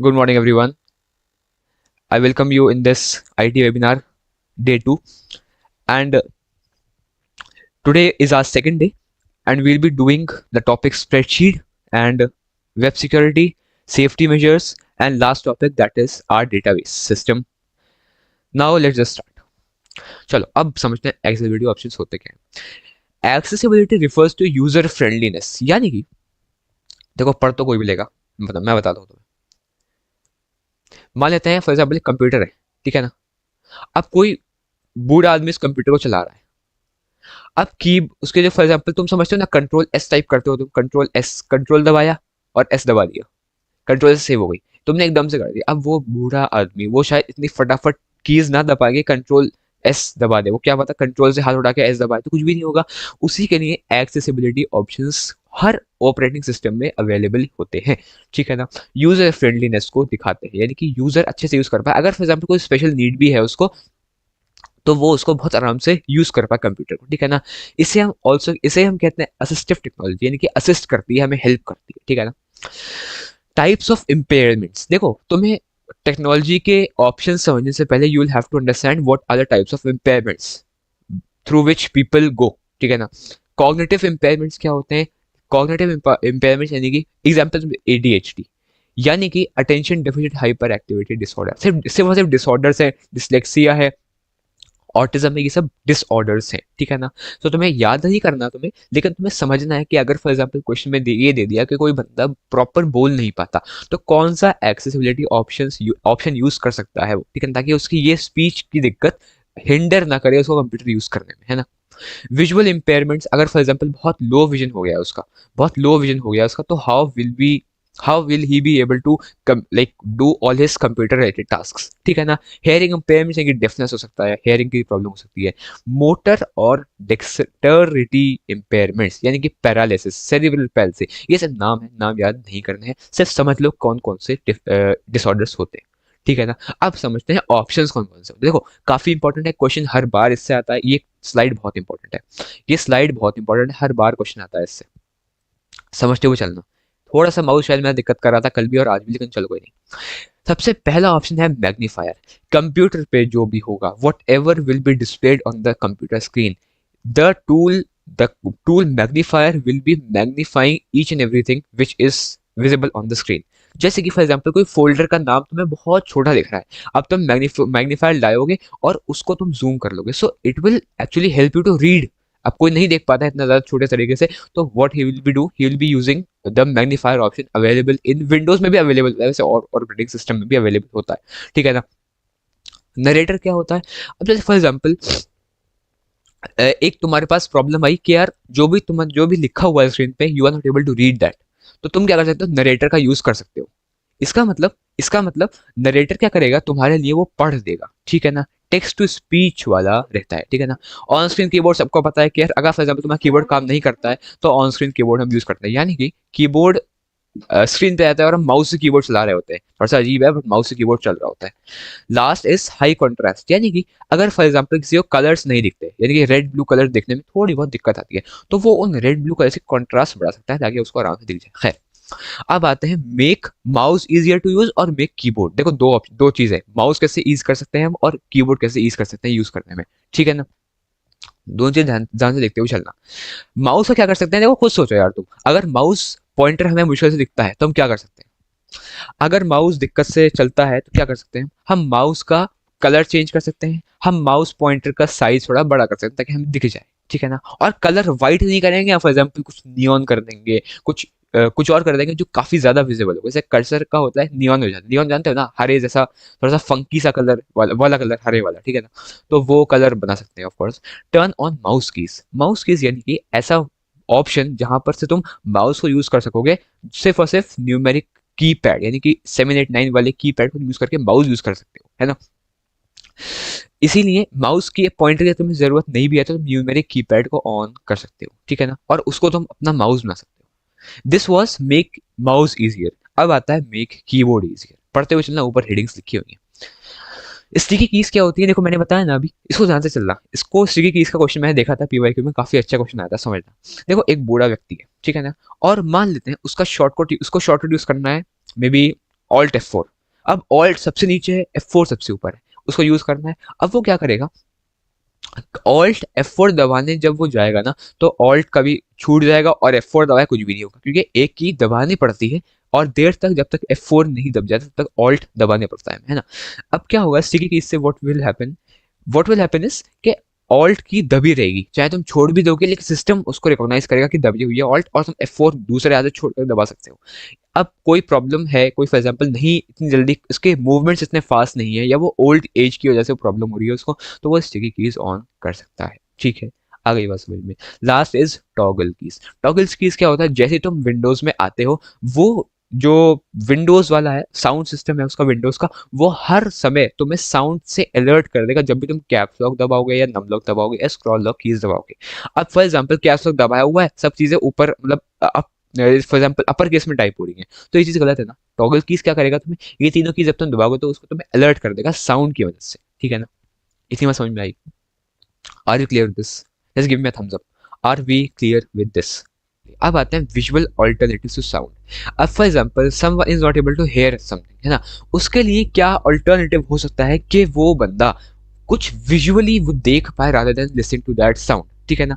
Good morning, everyone. I welcome you in this IT webinar day 2. And today is our second day, and we'll be doing the topic spreadsheet and web security, safety measures, and last topic that is our database system. Now, let's just start. चलो अब समझते हैं accessibility options होते क्या हैं. Accessibility refers to user friendliness, यानी कि देखो पढ़ तो कोई भी लेगा, मतलब मैं बताता हूँ तुम्हें. मान लेते हैं फॉर एग्जाम्पल कंप्यूटर है, ठीक है ना. अब कोई बूढ़ा आदमी इस कंप्यूटर को चला रहा है. अब की उसके जो फॉर एग्जाम्पल तुम समझते हो ना, कंट्रोल एस टाइप करते हो तुम, कंट्रोल एस, कंट्रोल दबाया और एस दबा दिया, कंट्रोल एस सेव हो गई, तुमने एकदम से कर दिया. अब वो बूढ़ा आदमी वो शायद इतनी फटाफट कीज ना दबा के कंट्रोल एस दबा दे, वो क्या पता कंट्रोल से हाथ उठा के एस दबाए तो कुछ भी नहीं होगा. उसी के लिए एक्सेसिबिलिटी ऑप्शंस हर ऑपरेटिंग सिस्टम में अवेलेबल होते हैं, ठीक है ना. यूजर फ्रेंडलीनेस को दिखाते हैं, यानी कि यूजर अच्छे से यूज कर पाए. अगर फॉर एग्जाम्पल कोई स्पेशल नीड भी है उसको, तो वो उसको बहुत आराम से यूज कर पाए कंप्यूटर को, ठीक है ना. इसे हम कहते हैं असिस्टिव टेक्नोलॉजी, यानी कि असिस्ट करती है, हमें हेल्प करती है, ठीक है ना. टाइप्स ऑफ इम्पेयरमेंट्स, देखो तुम्हें टेक्नोलॉजी के ऑप्शन समझने से पहले you will have to understand what are the types of impairments through which people go, ठीक है ना. कॉग्निटिव इम्पेयरमेंट्स क्या होते हैं? कॉग्निटिव इम्पेयरमेंट्स यानी कि एग्जाम्पल ADHD, यानी कि attention deficit hyper activity disorder. सिर्फ डिसऑर्डर्स है, डिसलेक्सिया है, ऑटिज्म में, ये सब डिसऑर्डर्स हैं, ठीक है ना. तो तुम्हें याद नहीं करना तुम्हें, लेकिन तुम्हें समझना है कि अगर फॉर एग्जांपल क्वेश्चन में ये दे दिया कि कोई बंदा प्रॉपर बोल नहीं पाता, तो कौन सा एक्सेसिबिलिटी ऑप्शन यूज कर सकता है वो, ठीक है, ताकि उसकी ये स्पीच की दिक्कत हिंडर ना करे उसको कंप्यूटर यूज करने में, है ना. विजुअल इम्पेयरमेंट्स, अगर फॉर एग्जांपल बहुत लो विजन हो गया उसका, बहुत लो विजन हो गया उसका, तो how will he be able to like do all his computer related tasks, ठीक है ना. हेयरिंग इम्पेयरमेंट यानी डेफनेस हो सकता है, हेयरिंग की प्रॉब्लम हो सकती है. मोटर और डेक्सटरिटी इम्पेयरमेंट्स यानी कि पैरालिसिस, सेरिब्रल पैल्सी, ये सब नाम है, नाम याद नहीं करने हैं, सिर्फ समझ लो कौन कौन से डिसऑर्डर्स होते हैं, ठीक है ना. अब समझते हैं ऑप्शंस कौन कौन से. देखो काफी इंपॉर्टेंट है क्वेश्चन, हर बार इससे आता है. ये स्लाइड बहुत इंपॉर्टेंट है, ये स्लाइड बहुत इंपॉर्टेंट है, हर बार क्वेश्चन आता है इससे, समझते हुए चलना. थोड़ा सा माउस शायद मैं दिक्कत कर रहा था कल भी और आज भी, लेकिन चलो कोई नहीं. सबसे पहला ऑप्शन है मैग्नीफायर. कंप्यूटर पे जो भी होगा, what ever will be displayed on the computer screen, the tool the tool magnifier will be magnifying each and everything which is visible on the screen. जैसे कि फॉर एग्जाम्पल कोई folder का नाम तुम्हें बहुत छोटा दिख रहा है, अब तुम मैग्नीफायर लाओगे और उसको तुम जूम कर लोगे, so it will actually help you to read. अब कोई नहीं देख पाता है इतना ज्यादा छोटे तरीके से, तो what he will be using the magnifier option, available in Windows में भी अवेलेबल है वैसे, और ऑपरेटिंग सिस्टम में भी अवेलेबल होता है, ठीक है ना. नरेटर क्या होता है? अब जैसे फॉर एग्जाम्पल एक तुम्हारे पास प्रॉब्लम आई कि यार जो भी लिखा हुआ है स्क्रीन पे, you are not able to read that, तो तुम क्या कर सकते हो, नरेटर का यूज कर सकते हो. इसका मतलब नरेटर क्या करेगा, तुम्हारे लिए वो पढ़ देगा, ठीक है ना. टेक्स्ट टू स्पीच वाला रहता है, ठीक है ना. ऑन स्क्रीन कीबोर्ड सबको पता है कि यार अगर फॉर एग्जाम्पल तुम्हारा कीबोर्ड काम नहीं करता है, तो ऑन स्क्रीन कीबोर्ड हम यूज करते हैं, यानी कि कीबोर्ड स्क्रीन पे आता है और हम माउस से कीबोर्ड चला रहे होते हैं. थोड़ा सा अजीब है बट माउस से कीबोर्ड चल रहा होता है. लास्ट इज हाई कॉन्ट्रास्ट, यानी कि अगर फॉर एग्जाम्पल किसी को कलर्स नहीं दिखते, यानी कि रेड ब्लू कलर देखने में थोड़ी बहुत दिक्कत आती है, तो वो उन रेड ब्लू कलर से कॉन्ट्रास्ट बढ़ा सकता है ताकि उसको आराम से दिख जाए. खैर, अब आते हैं make mouse easier to use और मेक कीबोर्ड. देखो दो चीजें, माउस कैसे ईज कर सकते हैं हम और कीबोर्ड कैसे ईज कर सकते हैं यूज करने में, ठीक है ना. दोनों चीज ध्यान से देखते हुए चलना. माउस का क्या कर सकते हैं, देखो खुद सोचो यार तुम, अगर माउस पॉइंटर हमें मुश्किल से दिखता है तो हम क्या कर सकते हैं? अगर माउस दिक्कत से चलता है तो क्या कर सकते हैं? हम माउस का कलर चेंज कर सकते हैं, हम माउस पॉइंटर का साइज थोड़ा बड़ा कर सकते हैं ताकि हमें दिख जाए, ठीक है ना. और कलर व्हाइट नहीं करेंगे, फॉर एग्जाम्पल कुछ नियॉन कर देंगे, कुछ और कर देंगे जो काफी ज्यादा विजिबल हो. जैसे कर्सर का होता है नियॉन हो जाता है, नियॉन जानते हो ना, हरे जैसा थोड़ा सा फंकी सा कलर वाला कलर, हरे वाला, ठीक है ना. तो वो कलर बना सकते हैं of course. Turn on mouse keys यानी कि ऐसा ऑप्शन जहां पर से तुम माउस को यूज कर सकोगे सिर्फ और सिर्फ न्यूमेरिक की पैड, यानी कि 789 वाले की पैड को यूज करके माउस यूज कर सकते हो, है ना. इसीलिए माउस की पॉइंटर की तुम्हें जरूरत नहीं भी है तो तुम न्यूमेरिक कीपैड को ऑन कर सकते हो, ठीक है ना, और उसको तुम अपना माउस बना सकते हो. This was make mouse easier. अब आता है मेक कीबोर्ड इजियर. पढ़ते हुए चलना, ऊपर हेडिंग्स लिखी हुई है. स्टिकी कीज क्या होती है, देखो मैंने बताया ना अभी, इसको ध्यान से चलना. इसको स्टिकी कीज का क्वेश्चन मैंने देखा था पीवाईक्यू में, काफी अच्छा क्वेश्चन आया था, समझना. देखो एक बूढ़ा व्यक्ति है, ठीक है ना, और मान लेते हैं उसको शॉर्टकट यूज करना है, मे बी ऑल्ट F4, अब ऑल्ट सबसे नीचे है, F4 सबसे ऊपर है, उसको यूज करना है। अब वो क्या करेगा, ऑल्ट F4 दबाने जब वो जाएगा ना, तो ऑल्ट कभी छूट जाएगा और F4 दबाए कुछ भी नहीं होगा, क्योंकि एक की दबानी पड़ती है और देर तक जब तक F4 नहीं दब जाता तब तक ऑल्ट दबाने पड़ता है ना। अब क्या होगा स्टिकी कीज से, व्हाट विल हैपन इज कि ऑल्ट की दबी रहेगी, चाहे तुम छोड़ भी दोगे लेकिन सिस्टम उसको रिकॉग्नाइज करेगा कि दबी हुई है ऑल्ट, और तुम F4 दूसरे हाथ से छोड़कर दबा सकते हो। अब कोई प्रॉब्लम है, कोई फॉर एग्जाम्पल नहीं, इतनी जल्दी उसके मूवमेंट्स इतने फास्ट नहीं है, या वो ओल्ड एज की वजह से प्रॉब्लम हो रही है उसको, तो वो स्टिकी कीज ऑन कर सकता है। ठीक है, आ गई बात समझ में। Last is toggle keys. Toggle keys क्या होता है, जैसे तुम विंडोज में आते हो, वो जो विंडोज वाला है साउंड सिस्टम है उसका, विंडोज का, वो हर समय तुम्हें साउंड से अलर्ट कर देगा जब भी तुम कैप्स लॉक दबाओगे या नम लॉक दबाओगे या स्क्रॉल लॉक कीज दबाओगे। अब फॉर एग्जाम्पल कैप्स लॉक दबाया हुआ है, सब चीजें ऊपर मतलब फॉर एग्जाम्पल अपर केस में टाइप हो रही है, तो ये चीज गलत है ना। टॉगल कीज क्या करेगा, तुम्हें ये तीनों कीज जब तुम दबाओगे तो उसको तुम्हें अलर्ट कर देगा साउंड की वजह से। ठीक है ना, इतनी बात समझ में आई? Are you clear with this? Just give me a thumbs up. Are we clear with this? अब आते हैं विजुअल ऑल्टरनेटिव टू साउंड। अब for example someone is not able to hear something, है ना, उसके लिए क्या ऑल्टरनेटिव हो सकता है कि वो बंदा कुछ विजुअली वो देख पाए rather than listening to that sound. ठीक है ना,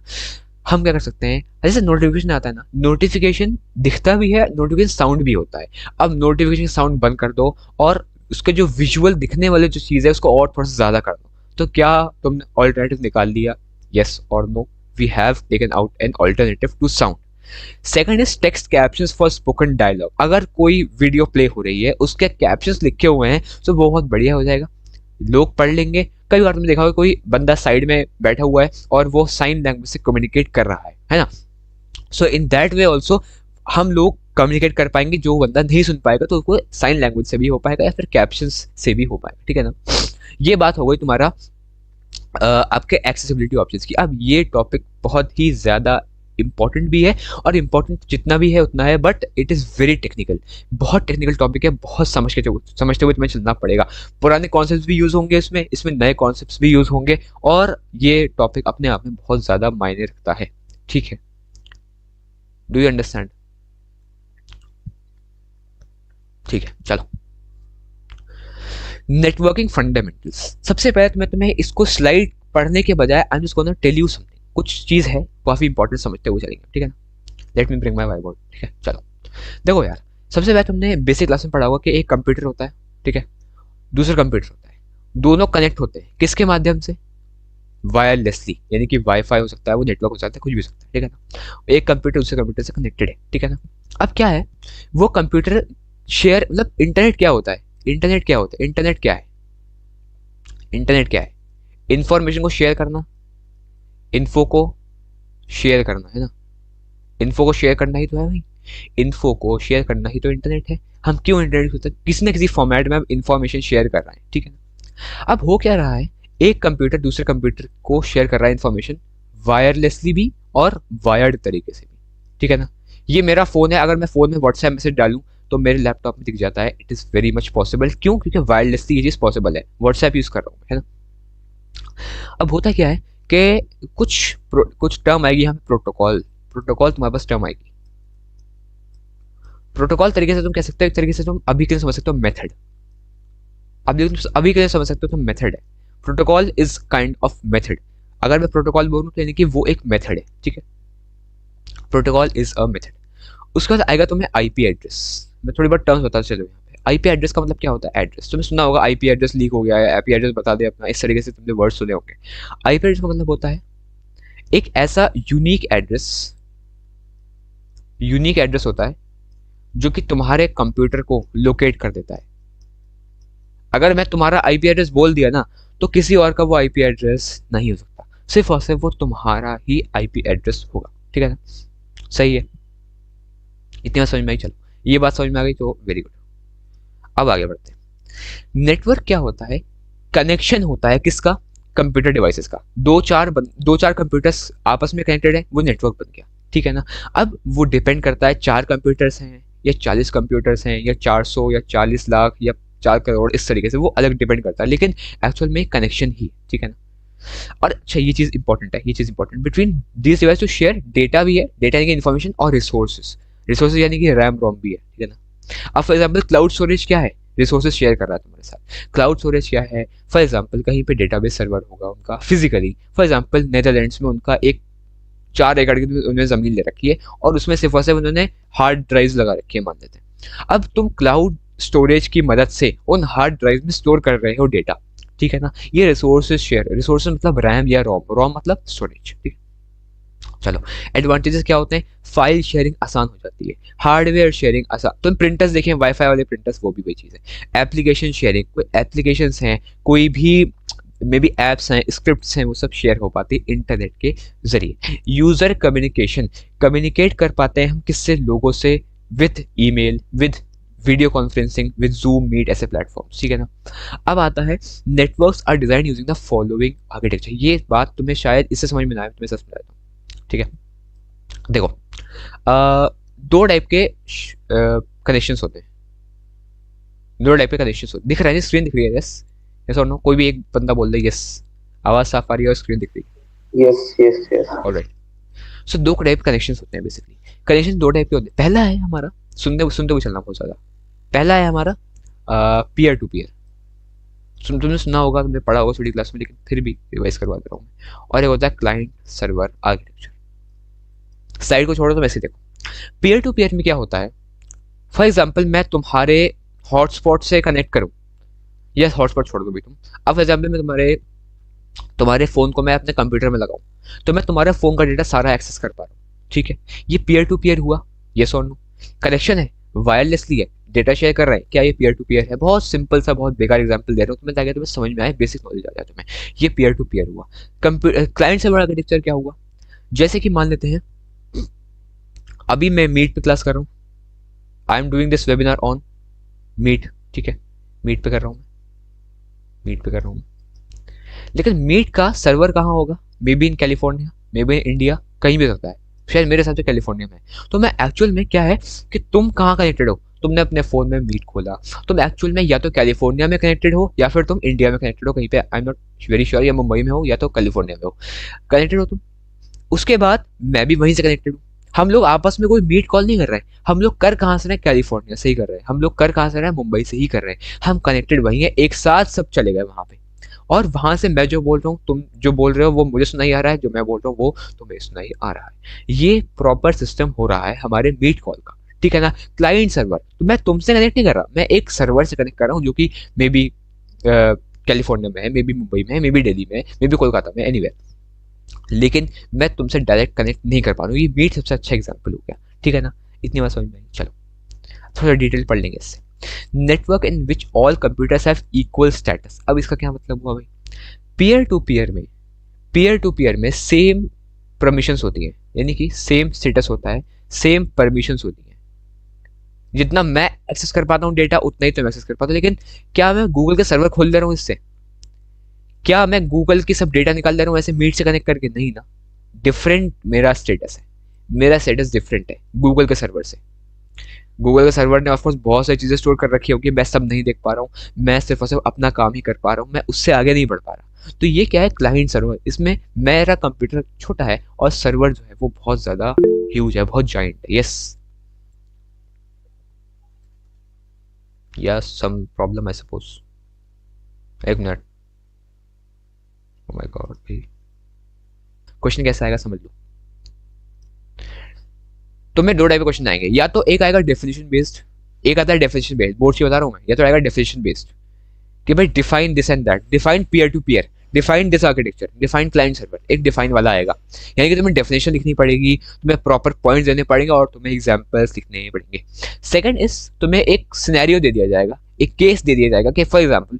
हम क्या कर सकते हैं, जैसे नोटिफिकेशन आता है ना, नोटिफिकेशन दिखता भी है, नोटिफिकेशन साउंड भी होता है। अब नोटिफिकेशन साउंड बंद कर दो और उसके जो विजुअल दिखने वाले जो चीज़ है उसको और थोड़ा सा ज़्यादा कर दो, तो क्या तुमने ऑल्टरनेटिव निकाल लिया? यस और no, we have taken out an alternative to sound. Second is text captions for spoken dialogue. अगर कोई वीडियो प्ले हो रही है उसके कैप्शंस लिखे हुए हैं तो बहुत बढ़िया हो जाएगा, लोग पढ़ लेंगे। कई बार तुमने देखा होगा कोई बंदा साइड में बैठा हुआ है और वो साइन लैंग्वेज से कम्युनिकेट कर रहा है ना, सो इन दैट वे ऑल्सो हम लोग कम्युनिकेट कर पाएंगे, जो बंदा नहीं सुन पाएगा तो उसको साइन लैंग्वेज से भी हो पाएगा या फिर कैप्शंस से भी हो पाएगा। ठीक है ना, ये बात हो गई तुम्हारा आपके एक्सेसिबिलिटी ऑप्शंस की। अब ये टॉपिक बहुत ही ज़्यादा इंपॉर्टेंट भी है, और इंपॉर्टेंट जितना भी है उतना है, but it is very technical, बहुत टेक्निकल टॉपिक है, बहुत समझते हुए तुम्हें चलना पड़ेगा। पुराने कॉन्सेप्ट्स भी यूज़ होंगे इसमें नए कॉन्सेप्ट्स भी यूज़ होंगे, और ये टॉपिक अपने आप में बहुत ज़्यादा मायने रखता है। ठीक है, डू यू अंडरस्टैंड? ठीक है, चलो नेटवर्किंग फंडामेंटल्स। सबसे पहले तो मैं तुम्हें इसको स्लाइड पढ़ने के बजाय I am just gonna tell you something, कुछ चीज़ है काफ़ी इंपॉर्टेंट समझते हुए चलेंगे। ठीक है ना, let me bring my white board. ठीक है, चलो देखो यार, सबसे पहले तुमने बेसिक क्लास में पढ़ा होगा कि एक कंप्यूटर होता है, ठीक है, दूसरा कंप्यूटर होता है, दोनों कनेक्ट होते हैं किसके माध्यम से? वायरलेसली, यानी कि वाईफाई हो सकता है, वो नेटवर्क हो सकता है, कुछ भी हो सकता है। ठीक है ना, एक कंप्यूटर दूसरे कंप्यूटर से कनेक्टेड है। ठीक है ना, अब क्या है, वो कंप्यूटर शेयर, मतलब इंटरनेट क्या होता है, इंटरनेट क्या होता है, इंटरनेट क्या है, इंटरनेट क्या है? इंफॉर्मेशन को शेयर करना, इन्फो को शेयर करना, है ना, इन्फो को शेयर करना ही तो है भाई, इन्फो को शेयर करना ही तो इंटरनेट है। हम क्यों इंटरनेट होता है, किसी न किसी फॉर्मेट में हम इंफॉर्मेशन शेयर कर रहे हैं। ठीक है ना, अब हो क्या रहा है, एक कंप्यूटर दूसरे कंप्यूटर को शेयर कर रहा है इंफॉर्मेशन, वायरलेसली भी और वायर्ड तरीके से भी। ठीक है ना, ये मेरा फोन है, अगर मैं फोन में व्हाट्सएप मैसेज डालूं तो मेरे लैपटॉप में दिख जाता है, it is very much possible. क्यों? क्योंकि वायरलेसली ये चीज पॉसिबल है, व्हाट्सएप यूज कर रहा हूँ, है ना। अब होता क्या है कि कुछ टर्म आएगी यहाँ पे, प्रोटोकॉल। प्रोटोकॉल तुम्हारे पास टर्म आएगी, प्रोटोकॉल तरीके से तुम कह सकते हो, एक तरीके से तुम अभी के लिए समझ सकते हो मेथड। अब देखो तुम अभी के लिए समझ सकते हो तो मेथड है, protocol is kind of method. अगर मैं प्रोटोकॉल बोलूँ तो यानी कि वो एक मेथड है। ठीक है, प्रोटोकॉल इज अ मेथड। उसके बाद आएगा तुम्हें आईपी एड्रेस। मैं थोड़ी बहुत टर्म्स बता चलो यहाँ पे। आईपी एड्रेस का मतलब क्या होता है, एड्रेस तुमने सुना होगा, आईपी एड्रेस लीक हो गया है, आईपी एड्रेस बता दे अपना, इस तरीके से तुमने वर्ड सुने होंगे। आईपी एड्रेस का मतलब होता है एक ऐसा यूनिक एड्रेस होता है जो कि तुम्हारे कंप्यूटर को लोकेट कर देता है। अगर मैं तुम्हारा आईपी एड्रेस बोल दिया ना, तो किसी और का वो आईपी एड्रेस नहीं हो सकता, सिर्फ और सिर्फ वो तुम्हारा ही आईपी एड्रेस होगा। ठीक है ना, सही है, इतनी बात समझ में आई? चलो ये बात समझ में आ गई तो वेरी गुड। अब आगे बढ़ते हैं। नेटवर्क क्या होता है, कनेक्शन होता है किसका, कंप्यूटर डिवाइसेस का। दो चार कंप्यूटर्स आपस में कनेक्टेड है, वो नेटवर्क बन गया। ठीक है ना, अब वो डिपेंड करता है 4 कंप्यूटर्स हैं या 40 कंप्यूटर्स हैं या 400 या 40 लाख या 4 करोड़, इस तरीके से वो अलग डिपेंड करता है, लेकिन एक्चुअल में कनेक्शन ही। ठीक है ना, और अच्छा ये चीज इंपॉर्टेंट है, ये चीज important, between this device to share data भी है, डेटा यानी कि इन्फॉर्मेशन, और रिसोर्सेज यानी कि रैम रोम भी है। ठीक है ना, अब फॉर एग्जाम्पल क्लाउड स्टोरेज क्या है, रिसोर्सेज शेयर कर रहा है तुम्हारे साथ। क्लाउड स्टोरेज क्या है? फॉर एग्जांपल कहीं पे डेटाबेस सर्वर होगा उनका फिजिकली, फॉर एग्जांपल नेदरलैंड्स में उनका एक 4 एकड़ की उन्होंने ज़मीन ले रखी है और उसमें सिर्फ और सिर्फ उन्होंने हार्ड ड्राइव्स लगा रखी है मान लेते हैं। अब तुम क्लाउड स्टोरेज की मदद से उन हार्ड ड्राइव में स्टोर कर रहे हो डेटा, ठीक है ना। ये रिसोर्सेज शेयर, रिसोर्सेज मतलब रैम या रोम, रोम मतलब स्टोरेज, ठीक है। चलो एडवांटेजेस क्या होते हैं? फाइल शेयरिंग आसान हो जाती है, हार्डवेयर शेयरिंग आसान, तुम प्रिंटर्स देखें वाईफाई वाले प्रिंटर्स, वो भी वही चीज़ है। एप्लीकेशन शेयरिंग, कोई एप्लीकेशंस हैं, कोई भी मे बी एप्स हैं, स्क्रिप्ट्स हैं, वो सब शेयर हो पाती है इंटरनेट के जरिए। यूज़र कम्युनिकेशन, कम्युनिकेट कर पाते हैं हम किससे? लोगों से, with email, with video conferencing, with Zoom Meet ऐसे प्लेटफॉर्म, ठीक है ना। अब आता है networks are design using the following architecture. ये बात तुम्हें शायद इससे समझ में ना आए, तुम्हें सच समझाता हूँ, ठीक है। देखो दो टाइप के कनेक्शंस होते हैं, दो टाइप के कनेक्शंस होते हैं। दिख रहा है, स्क्रीन दिख रही है? यस यस और नो? कोई भी एक बंदा बोल दे यस, आवाज साफ आ रही है और स्क्रीन दिख रही है? Yes yes yes. ऑलराइट। सो दो टाइप कनेक्शंस होते हैं बेसिकली। कनेक्शन दो टाइप के होते हैं। पहला है हमारा, सुनते सुनते हुए चलना बहुत ज़्यादा, पहला है हमारा पीयर टू पीयर। तुमने सुना होगा, तुमने पढ़ा होगा थोड़ी क्लास में, लेकिन फिर भी रिवाइज करवा दे रहा हूँ मैं। और एक होता है क्लाइंट सर्वर आर्किटेक्चर। स्लाइड को छोड़ो तो वैसे देखो, पीयर टू पीयर में क्या होता है? फॉर एग्जाम्पल मैं तुम्हारे हॉटस्पॉट से कनेक्ट करूँ, यस हॉटस्पॉट छोड़ दो भी तुम। अब फॉर एग्जाम्पल मैं तुम्हारे फ़ोन को मैं अपने कंप्यूटर में लगाऊं, तो मैं तुम्हारे फ़ोन का डेटा सारा एक्सेस कर पा रहा हूँ, ठीक है। ये पीयर टू पीयर हुआ, यस और नो? कनेक्शन है, वायरलेसली है, डेटा शेयर कर रहे हैं, क्या ये पीयर टू पीयर है? बहुत सिंपल सा, बहुत बेकार एग्जांपल दे रहा हूँ तुम्हें, ताकि तुम्हें समझ में आए, बेसिक नॉलेज आ जाए तुम्हें। ये पीयर टू पीयर हुआ। क्लाइंट सर्वर आर्किटेक्चर क्या हुआ? जैसे कि मान लेते हैं अभी मैं मीट पे क्लास कर रहा हूँ, I am doing this webinar on Meet, ठीक है, मीट पे कर रहा हूँ मैं, मीट पे कर रहा हूँ। लेकिन मीट का सर्वर कहाँ होगा? May be in California, may be in India, कहीं भी सकता है, शायद मेरे हिसाब से कैलिफोर्निया में। तो मैं एक्चुअल में क्या है कि तुम कहाँ कनेक्टेड हो? तुमने अपने फोन में मीट खोला, तुम एक्चुअल में या तो कैलिफोर्निया में कनेक्टेड हो या फिर तुम इंडिया में कनेक्टेड हो कहीं पे, I am not very sure, या मुंबई में हो या तो कैलिफोर्निया में हो, कनेक्टेड हो तुम। उसके बाद मैं भी वहीं से कनेक्टेड हूँ। हम लोग आपस में कोई मीट कॉल नहीं कर रहे हैं, हम लोग कर कहाँ से रहे हैं? कैलिफोर्निया से ही कर रहे हैं। हम लोग कर कहाँ से रहे हैं? मुंबई से ही कर रहे हैं। हम कनेक्टेड वहीं है, एक साथ सब चले गए वहाँ पे। और वहां से मैं जो बोल रहा हूँ, तुम जो बोल रहे हो वो मुझे सुनाई आ रहा है, जो मैं बोल रहा हूँ वो तुम्हें सुनाई आ रहा है। ये प्रॉपर सिस्टम हो रहा है हमारे मीट कॉल का, ठीक है ना। क्लाइंट सर्वर, तो मैं तुमसे कनेक्ट नहीं कर रहा, मैं एक सर्वर से कनेक्ट कर रहा हूँ, जो कि मे बी कैलिफोर्निया में है, मे बी मुंबई में है, मे बी दिल्ली में है, मे बी कोलकाता में, एनीवेयर। लेकिन मैं तुमसे डायरेक्ट कनेक्ट नहीं कर पा रहा हूँ। ये मीट सबसे अच्छा एग्जाम्पल हो गया, ठीक है ना। इतनी बात समझ में आई? चलो थोड़ा डिटेल पढ़ लेंगे इससे। Network in which all computers have equal status. अब इसका क्या मतलब हुआ भाई? पीयर टू पीयर में सेम परमिशंस होती हैं, यानी कि सेम स्टेटस होता है, सेम परमिशंस होती हैं। जितना मैं एक्सेस कर पाता हूँ डेटा, उतना ही तुम एक्सेस कर पाते हो। लेकिन क्या मैं गूगल के सर्वर खोल दे रहा हूँ इससे? क्या मैं गूगल की सब डेटा निकाल दे रहा हूँ ऐसे मीट से कनेक्ट करके? नहीं ना। डिफरेंट मेरा स्टेटस है, मेरा स्टेटस डिफरेंट है गूगल के सर्वर से। गूगल के सर्वर ने ऑफकोर्स बहुत सारी चीज़ें स्टोर कर रखी होगी, मैं सब नहीं देख पा रहा हूँ, मैं सिर्फ और सिर्फ अपना काम ही कर पा रहा हूँ, मैं उससे आगे नहीं बढ़ पा रहा। तो ये क्या है? Client server. इसमें मेरा कंप्यूटर छोटा है और सर्वर जो है वो बहुत ज़्यादा ह्यूज है, बहुत जाइंट है। यस या सम प्रॉब्लम आई सपोज, एक मिनट। ओह माय गॉड भाई, क्वेश्चन कैसा आएगा समझ लो। तो मैं दो टाइप के क्वेश्चन आएंगे, या तो एक आएगा डेफिनेशन बेस्ड, एक आता है डेफिनेशन बेस्ड, बोर्ड से बता रहा हूँ मैं। या तो आएगा डेफिनेशन बेस्ड कि भाई define this and that, define peer to peer, define this architecture, define client server, एक डिफाइन वाला आएगा। यानी कि तुम्हें डेफिनेशन लिखनी पड़ेगी, तुम्हें प्रॉपर पॉइंट्स देने पड़ेंगे और तुम्हें एग्जांपल्स लिखने पड़ेंगे। सेकंड इज तुम्हें एक सिनेरियो दे दिया जाएगा, एक केस दे दिया जाएगा कि फॉर एग्जांपल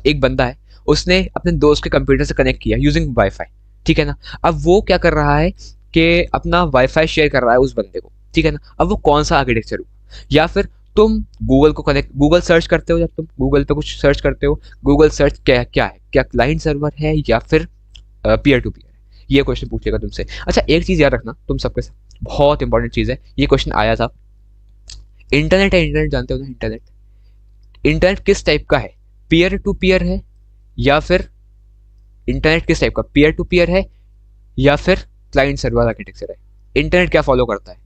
एक बंदा है, उसने अपने दोस्त के कंप्यूटर से कनेक्ट किया यूजिंग वाईफाई, ठीक है ना। अब वो क्या कर रहा है कि अपना वाईफाई शेयर कर रहा है उस बंदे को, ठीक है ना। अब वो कौन सा आर्किटेक्चर हुआ? या फिर तुम गूगल को कनेक्ट, गूगल सर्च करते हो, जब तुम गूगल पे कुछ सर्च करते हो, गूगल सर्च क्या क्या है? क्या क्लाइंट सर्वर है या फिर पीयर टू पीयर है? ये क्वेश्चन पूछेगा तुमसे। अच्छा एक चीज याद रखना तुम सबके साथ, बहुत इंपॉर्टेंट चीज है, ये क्वेश्चन आया था। इंटरनेट है, इंटरनेट जानते हो ना? इंटरनेट, इंटरनेट किस टाइप का है? पीयर टू पीयर है या फिर इंटरनेट किस टाइप का? पीयर टू पीयर है या फिर क्लाइंट सर्वर आर्किटेक्चर है? इंटरनेट क्या फॉलो करता है?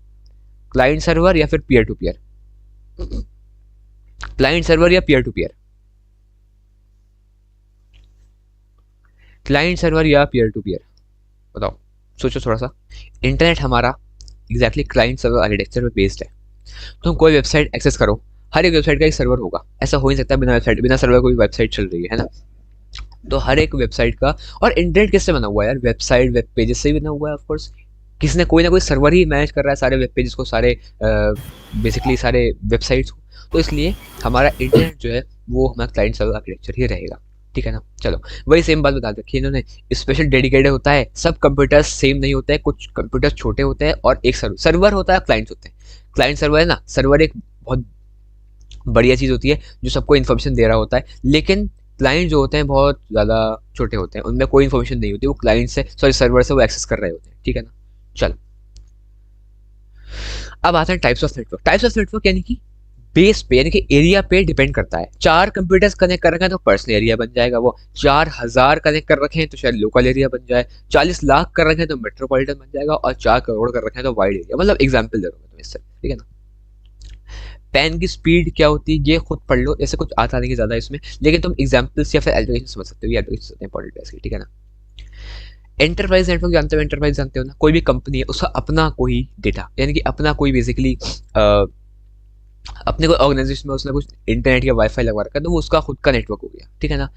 क्लाइंट सर्वर या फिर peer to peer? Client server या peer to peer? Client server या पीयर टू पीयर, बताओ, सोचो थोड़ा सा। इंटरनेट हमारा एग्जैक्टली क्लाइंट सर्वर आर्किटेक्चर पे बेस्ड है। तुम कोई वेबसाइट एक्सेस करो, हर एक वेबसाइट का एक सर्वर होगा, ऐसा हो ही सकता है बिना वेबसाइट बिना सर्वर कोई वेबसाइट चल रही है ना। तो हर एक वेबसाइट का, और इंटरनेट किससे बना हुआ है यार? वेबसाइट वेब पेजेस से ही बना हुआ है ऑफकोर्स। किसी ने कोई ना कोई सर्वर ही मैनेज कर रहा है सारे वेब पेजेस को, सारे बेसिकली सारे वेबसाइट्स को। तो इसलिए हमारा इंटरनेट जो है वो हमारा क्लाइंट सर्वर आर्किटेक्चर ही रहेगा, ठीक है ना। चलो, वही सेम बात बता रखी है इन्होंने। स्पेशल डेडिकेटेड होता है, सब कंप्यूटर्स सेम नहीं होते हैं, कुछ कंप्यूटर्स छोटे होते हैं, और एक सर्वर होता है, क्लाइंट्स होते हैं। क्लाइंट सर्वर है ना, सर्वर एक बहुत बढ़िया चीज़ होती है जो सबको इन्फॉर्मेशन दे रहा होता है, लेकिन क्लाइंट जो होते हैं बहुत ज़्यादा छोटे होते हैं, उनमें कोई इन्फॉर्मेशन नहीं होती, वो क्लाइंट से सॉरी सर्वर से वो एक्सेस कर रहे होते हैं, ठीक है ना। चलो, अब आता है types of network. Types of network यानी कि बेस पे यानी कि एरिया पे डिपेंड करता है। 4 कंप्यूटर्स कनेक्ट कर रखे हैं तो पर्सनल एरिया बन जाएगा वो, 4000 कनेक्ट कर रखे हैं तो शायद लोकल एरिया बन जाए, 40 लाख कर रखे हैं तो मेट्रोपॉलिटन बन जाएगा, और 4 करोड़ कर रखे हैं तो वाइड एरिया। मतलब एग्जाम्पल दे रहा हूँ मैं तुम्हें इससे, ठीक है ना। पेन की स्पीड क्या होती है ये खुद पढ़ लो, ऐसे कुछ आता नहीं ज़्यादा इसमें, लेकिन तुम एग्जाम्पल्स या फिर एप्लीकेशन समझ सकते हो, ये एप्लीकेशन इंपॉर्टेंट है इसकी, ठीक है ना। एंटरप्राइज नेटवर्क जानते हो? एंटरप्राइज जानते हो ना, कोई भी कंपनी है उसका अपना कोई डेटा यानी कि अपना कोई बेसिकली अपने कोई ऑर्गेनाइजेशन में उसने कुछ इंटरनेट या वाईफाई लगवा रखा है, तो वो उसका खुद का नेटवर्क हो गया, ठीक है ना।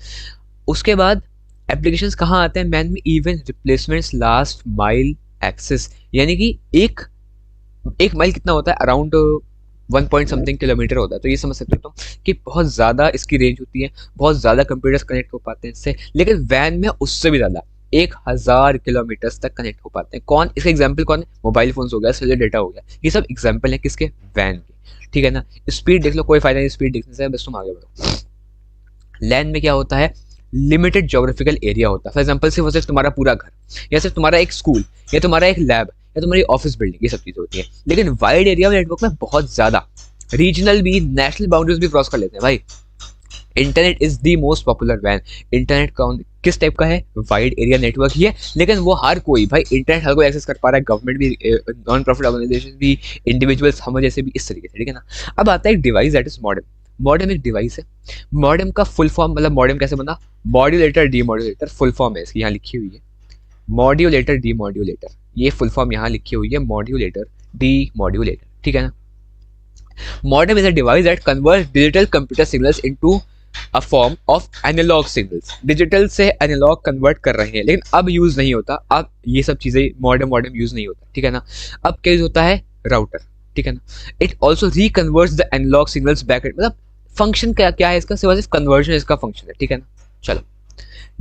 उसके बाद एप्लीकेशंस कहाँ आते हैं? मैन में even replacements last mile access, यानी कि एक माइल कितना होता है? अराउंड 1 पॉइंट समथिंग किलोमीटर होता है। तो ये समझ सकते हो तुम कि बहुत ज़्यादा इसकी रेंज होती है, बहुत ज़्यादा कंप्यूटर्स कनेक्ट हो पाते हैं इससे, लेकिन वैन में उससे भी ज़्यादा 1000 किलोमीटर्स तक कनेक्ट हो पाते हैं। कौन इसका एग्जाम्पल कौन है? मोबाइल फोन्स हो गया, सेलुलर डेटा हो गया, ये सब एग्जाम्पल है किसके? वैन के, ठीक है ना। स्पीड देख लो, कोई फायदा नहीं स्पीड देखने से, बस तुम आगे बढ़ो। लैन में क्या होता है? लिमिटेड जोग्राफिकल एरिया होता है। फॉर एग्जाम्पल सिर्फ और सिर्फ तुम्हारा पूरा घर, या सिर्फ तुम्हारा एक स्कूल, या तुम्हारा एक लैब, या तुम्हारी ऑफिस बिल्डिंग, ये सब चीज़ें होती है। लेकिन वाइड एरिया नेटवर्क में बहुत ज़्यादा रीजनल भी, नेशनल बाउंड्रीज भी क्रॉस कर लेते हैं भाई। Internet is the most popular वैन। इंटरनेट का किस टाइप का है? वाइड एरिया नेटवर्क ही है, लेकिन वो हर कोई भाई इंटरनेट हर कोई एक्सेस कर पा रहा है, गवर्नमेंट भी, नॉन प्रॉफिट ऑर्गेनाइजेशन भी, इंडिविजुअल्स हम जैसे भी, इस तरीके से, ठीक है ना। अब आता है एक device that is modem. Modem एक डिवाइस है। मॉडेम का फुल फॉर्म, मतलब मॉडेम कैसे बना? मॉड्यूलेटर डीमॉड्यूलेटर फुल फॉर्म है इसकी, यहाँ लिखी हुई है मॉड्यूलेटर डीमॉड्यूलेटर, ये फुल फॉर्म यहाँ लिखी हुई है मॉड्यूलेटर डीमॉड्यूलेटर, ठीक है ना। Modem is a device that converts digital computer signals into a form of analog signals. Digital से एनालॉग कन्वर्ट कर रहे हैं, लेकिन अब यूज नहीं होता, अब ये सब चीजें मॉडेम यूज नहीं होता, ठीक है ना। अब क्या यूज होता है? राउटर, ठीक है ना। It also reconverts the analog signals back, मतलब फंक्शन क्या है इसका? सिर्फ कन्वर्जन इसका फंक्शन है, ठीक है ना। चलो,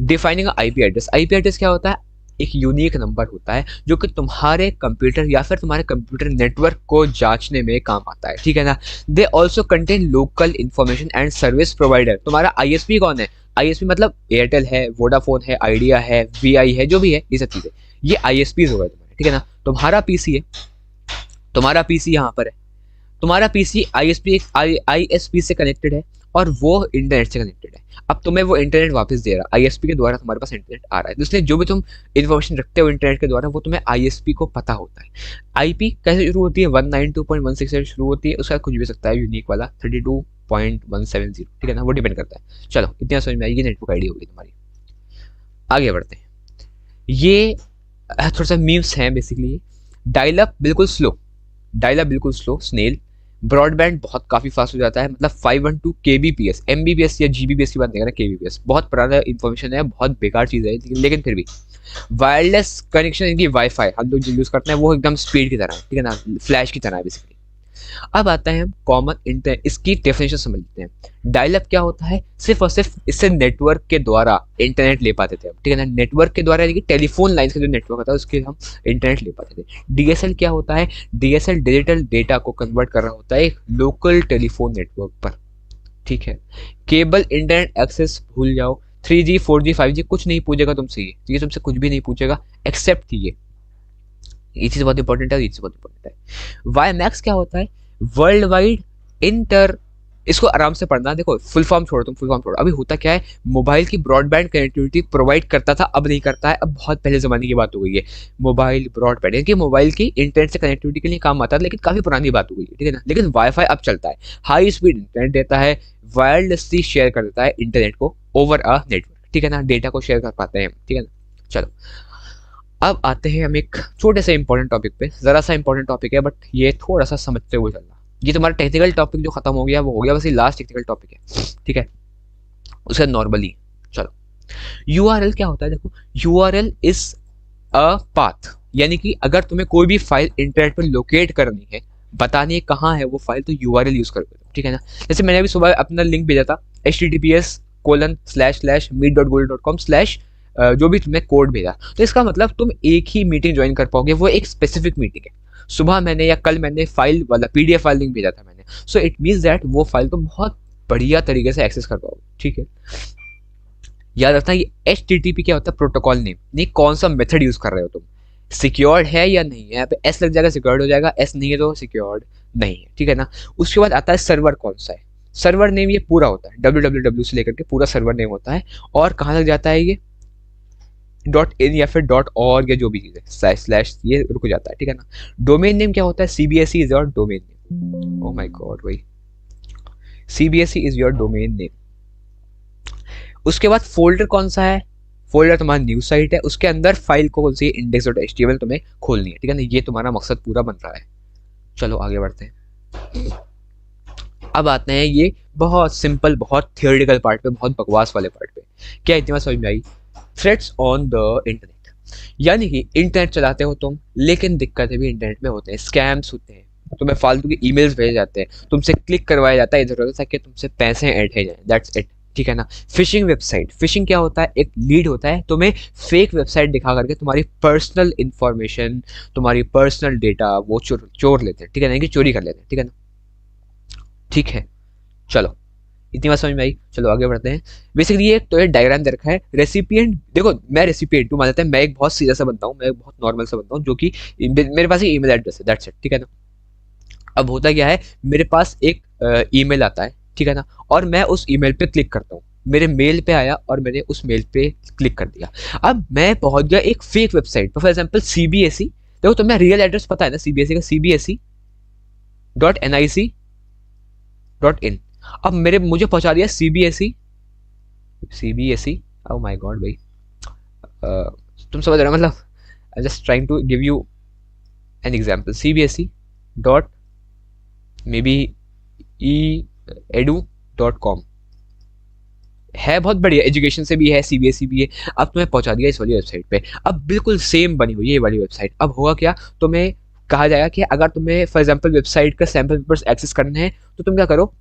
defining IP address. IP address क्या होता है? एक यूनिक नंबर होता है जो कि तुम्हारे कंप्यूटर या फिर तुम्हारे कंप्यूटर नेटवर्क को जांचने में काम आता है, ठीक है ना। They also contain local information and service provider. तुम्हारा आईएसपी कौन है? आईएसपी मतलब एयरटेल है, वोडाफोन है, आइडिया है, वीआई है, जो भी है, ये सब चीज़ें, ये आईएसपीज हो गए तुम्हारे, ठीक है ना। तुम्हारा पीसी है, तुम्हारा पीसी यहाँ पर है, तुम्हारा पीसी आईएसपी से कनेक्टेड है, और वो इंटरनेट से कनेक्टेड है। अब तुम्हें वो इंटरनेट वापस दे रहा है, आईएसपी के द्वारा तुम्हारे पास इंटरनेट आ रहा है, इसलिए जो भी तुम इन्फॉर्मेशन रखते हो इंटरनेट के द्वारा वो तुम्हें आईएसपी को पता होता है। आईपी कैसे शुरू होती है? 192.168 से शुरू होती है, उसका कुछ भी सकता है यूनिक वाला 32.170, ठीक है ना, वो डिपेंड करता है। चलो, इतना समझ में आएगी, नेटवर्क आईडी होगी तुम्हारी। आगे बढ़ते हैं। ये थोड़ा सा मीम्स हैं बेसिकली। डायल अप बिल्कुल स्लो, डायल अप बिल्कुल स्लो, स्नेल। ब्रॉडबैंड बहुत काफ़ी फास्ट हो जाता है, मतलब 512 kbps, mbps या gbps की बात नहीं कर रहा, kbps बहुत पुराना इन्फॉर्मेशन है, बहुत बेकार चीज़ है, लेकिन फिर भी वायरलेस कनेक्शन, इनकी वाईफाई हम लोग जो यूज़ करते हैं वो एकदम स्पीड की तरह है, ठीक है ना, फ्लैश की तरह है बेसिकली। अब आता है हम कॉमन इंटरनेट, इसकी डेफिनेशन समझ लेते हैं। डायल अप क्या होता है? सिर्फ और सिर्फ इससे नेटवर्क के द्वारा इंटरनेट ले पाते थे हम, ठीक है ना, नेटवर्क के द्वारा, यानी कि टेलीफोन लाइन का जो नेटवर्क होता है उसके हम इंटरनेट ले पाते थे। डीएसएल क्या होता है? डीएसएल डिजिटल डेटा को कन्वर्ट कर रहा होता है एक लोकल टेलीफोन नेटवर्क पर, ठीक है। केबल इंटरनेट एक्सेस भूल जाओ, 3G 4G 5G कुछ नहीं पूछेगा तुमसे, ये तुमसे कुछ भी नहीं पूछेगा एक्सेप्ट ये चीज़ बहुत इंपॉर्टेंट है, ये चीज़ बहुत इंपॉर्टेंट है। वाई मैक्स क्या होता है? वर्ल्ड वाइड इंटर इसको आराम से पढ़ना। देखो फुल फॉर्म छोड़ो, तुम फुल फॉर्म छोड़ो। अभी होता क्या है, मोबाइल की ब्रॉडबैंड कनेक्टिविटी प्रोवाइड करता था, अब नहीं करता है, अब बहुत पहले ज़माने की बात हो गई है। मोबाइल ब्रॉडबैंड यानी कि मोबाइल की इंटरनेट से कनेक्टिविटी के लिए काम आता है, लेकिन काफ़ी पुरानी बात हो गई है, ठीक है ना। लेकिन वाईफाई अब चलता है, हाई स्पीड इंटरनेट देता है, वायरलेसली शेयर कर देता है इंटरनेट को ओवर अ नेटवर्क, ठीक है ना, डेटा को शेयर कर पाते हैं, ठीक है ना। चलो अब आते हैं हम एक छोटे से इंपॉर्टेंट टॉपिक पे। ज़रा सा इंपॉर्टेंट टॉपिक है, बट ये थोड़ा सा समझते हुए चलना। ये तुम्हारा टेक्निकल टॉपिक जो खत्म हो गया वो हो गया, बस ये लास्ट टेक्निकल टॉपिक है, ठीक है। उसका नॉर्मली चलो, यूआरएल क्या होता है। देखो यूआरएल इज अ पाथ, यानी कि अगर तुम्हें कोई भी फाइल इंटरनेट पर लोकेट करनी है, बतानी है कहाँ है वो फाइल, तो यूआरएल यूज करोगे, ठीक है ना। जैसे मैंने अभी सुबह अपना लिंक भेजा था https://meet.google.com/ जो भी तुमने कोड भेजा, तो इसका मतलब तुम एक ही मीटिंग ज्वाइन कर पाओगे, वो एक स्पेसिफिक मीटिंग है। सुबह मैंने या कल मैंने फाइल वाला पीडीएफ फाइल लिंक भेजा था मैंने, सो इट मीन्स दैट वो फाइल तुम बहुत बढ़िया तरीके से एक्सेस कर पाओगे, ठीक है। याद रखना ये HTTP क्या होता है, प्रोटोकॉल नेम, नहीं कौन सा मेथड यूज कर रहे हो तुम, सिक्योर्ड है या नहीं है। यहाँ पे एस लग जाएगा सिक्योर्ड हो जाएगा, एस नहीं है तो सिक्योर्ड नहीं है, ठीक है ना। उसके बाद आता है सर्वर कौन सा है, सर्वर नेम ये पूरा होता है, www से लेकर के पूरा सर्वर नेम होता है। और कहाँ तक जाता है ये, .in या फिर .org या जो भी चीज़ है, स्लैश ये रुक जाता है, ठीक है ना। डोमेन नेम क्या होता है, CBSE is your domain name. Oh my God भाई, CBSE is your domain name. उसके बाद फोल्डर कौन सा है, फोल्डर तुम्हारा न्यूज साइट है, उसके अंदर फाइल को कौन सी index.html तुम्हें खोलनी है, ठीक है ना। ये तुम्हारा मकसद पूरा बन रहा है। चलो आगे बढ़ते हैं। अब आते हैं ये बहुत सिंपल, बहुत थियोरेटिकल पार्ट पे, बहुत बकवास वाले पार्ट पे। क्या इतनी बात समझ में आई, थ्रेट्स ऑन द इंटरनेट, यानी कि इंटरनेट चलाते हो तुम, लेकिन दिक्कतें भी इंटरनेट में होते हैं, स्कैम्स होते हैं, तुम्हें फालतू के ईमेल्स भेजे जाते हैं, तुमसे क्लिक करवाया जाता है इधर उधर ताकि तुमसे पैसे ऐड है जाए, दैट्स इट, ठीक है ना। फिशिंग वेबसाइट, फिशिंग क्या होता है, एक लीड होता है, तुम्हें फेक वेबसाइट दिखा करके तुम्हारी पर्सनल इंफॉर्मेशन, तुम्हारी पर्सनल डेटा वो चोर लेते हैं, ठीक है ना, कि चोरी कर लेते हैं, ठीक है ना, ठीक है। चलो इतनी बात समझ में आई, चलो आगे बढ़ते हैं। बेसिकली ये तो ये डायग्राम दे रखा है, रेसिपिएंट, देखो मैं रेसिपिएंट हूँ, मान लेते हैं मैं एक बहुत सीधा सा बनता हूँ, मैं बहुत नॉर्मल सा बनता हूँ, जो कि मेरे पास एक ईमेल एड्रेस है, दैट्स इट, ठीक है ना। अब होता क्या है, मेरे पास एक ईमेल आता है, ठीक है ना, और मैं उस ईमेल पे क्लिक करता हूँ, मेरे मेल पे आया और मैंने उस मेल पे क्लिक कर दिया। अब मैं पहुंच गया एक फेक वेबसाइट पर, फॉर एग्जाम्पल CBSE, देखो तो मैं रियल एड्रेस पता है ना, CBSE का CBSE.nic.in। अब मुझे पहुंचा दिया CBSE, ओह माय गॉड भाई, तुम समझ रहे हो, मतलब I just trying to give you an example, CBSE dot maybe edu.com है, बहुत बढ़िया, एजुकेशन से भी है, CBSE भी है। अब तुम्हें पहुंचा दिया इस वाली वेबसाइट पे, अब बिल्कुल सेम बनी हुई है ये वाली वेबसाइट। अब होगा क्या, तुम्हें कहा जाएगा कि अगर तुम्हें फॉर एग्जांपल वेबसाइट का सैंपल पेपर्स एक्सेस करने हैं, तो तुम क्या करो,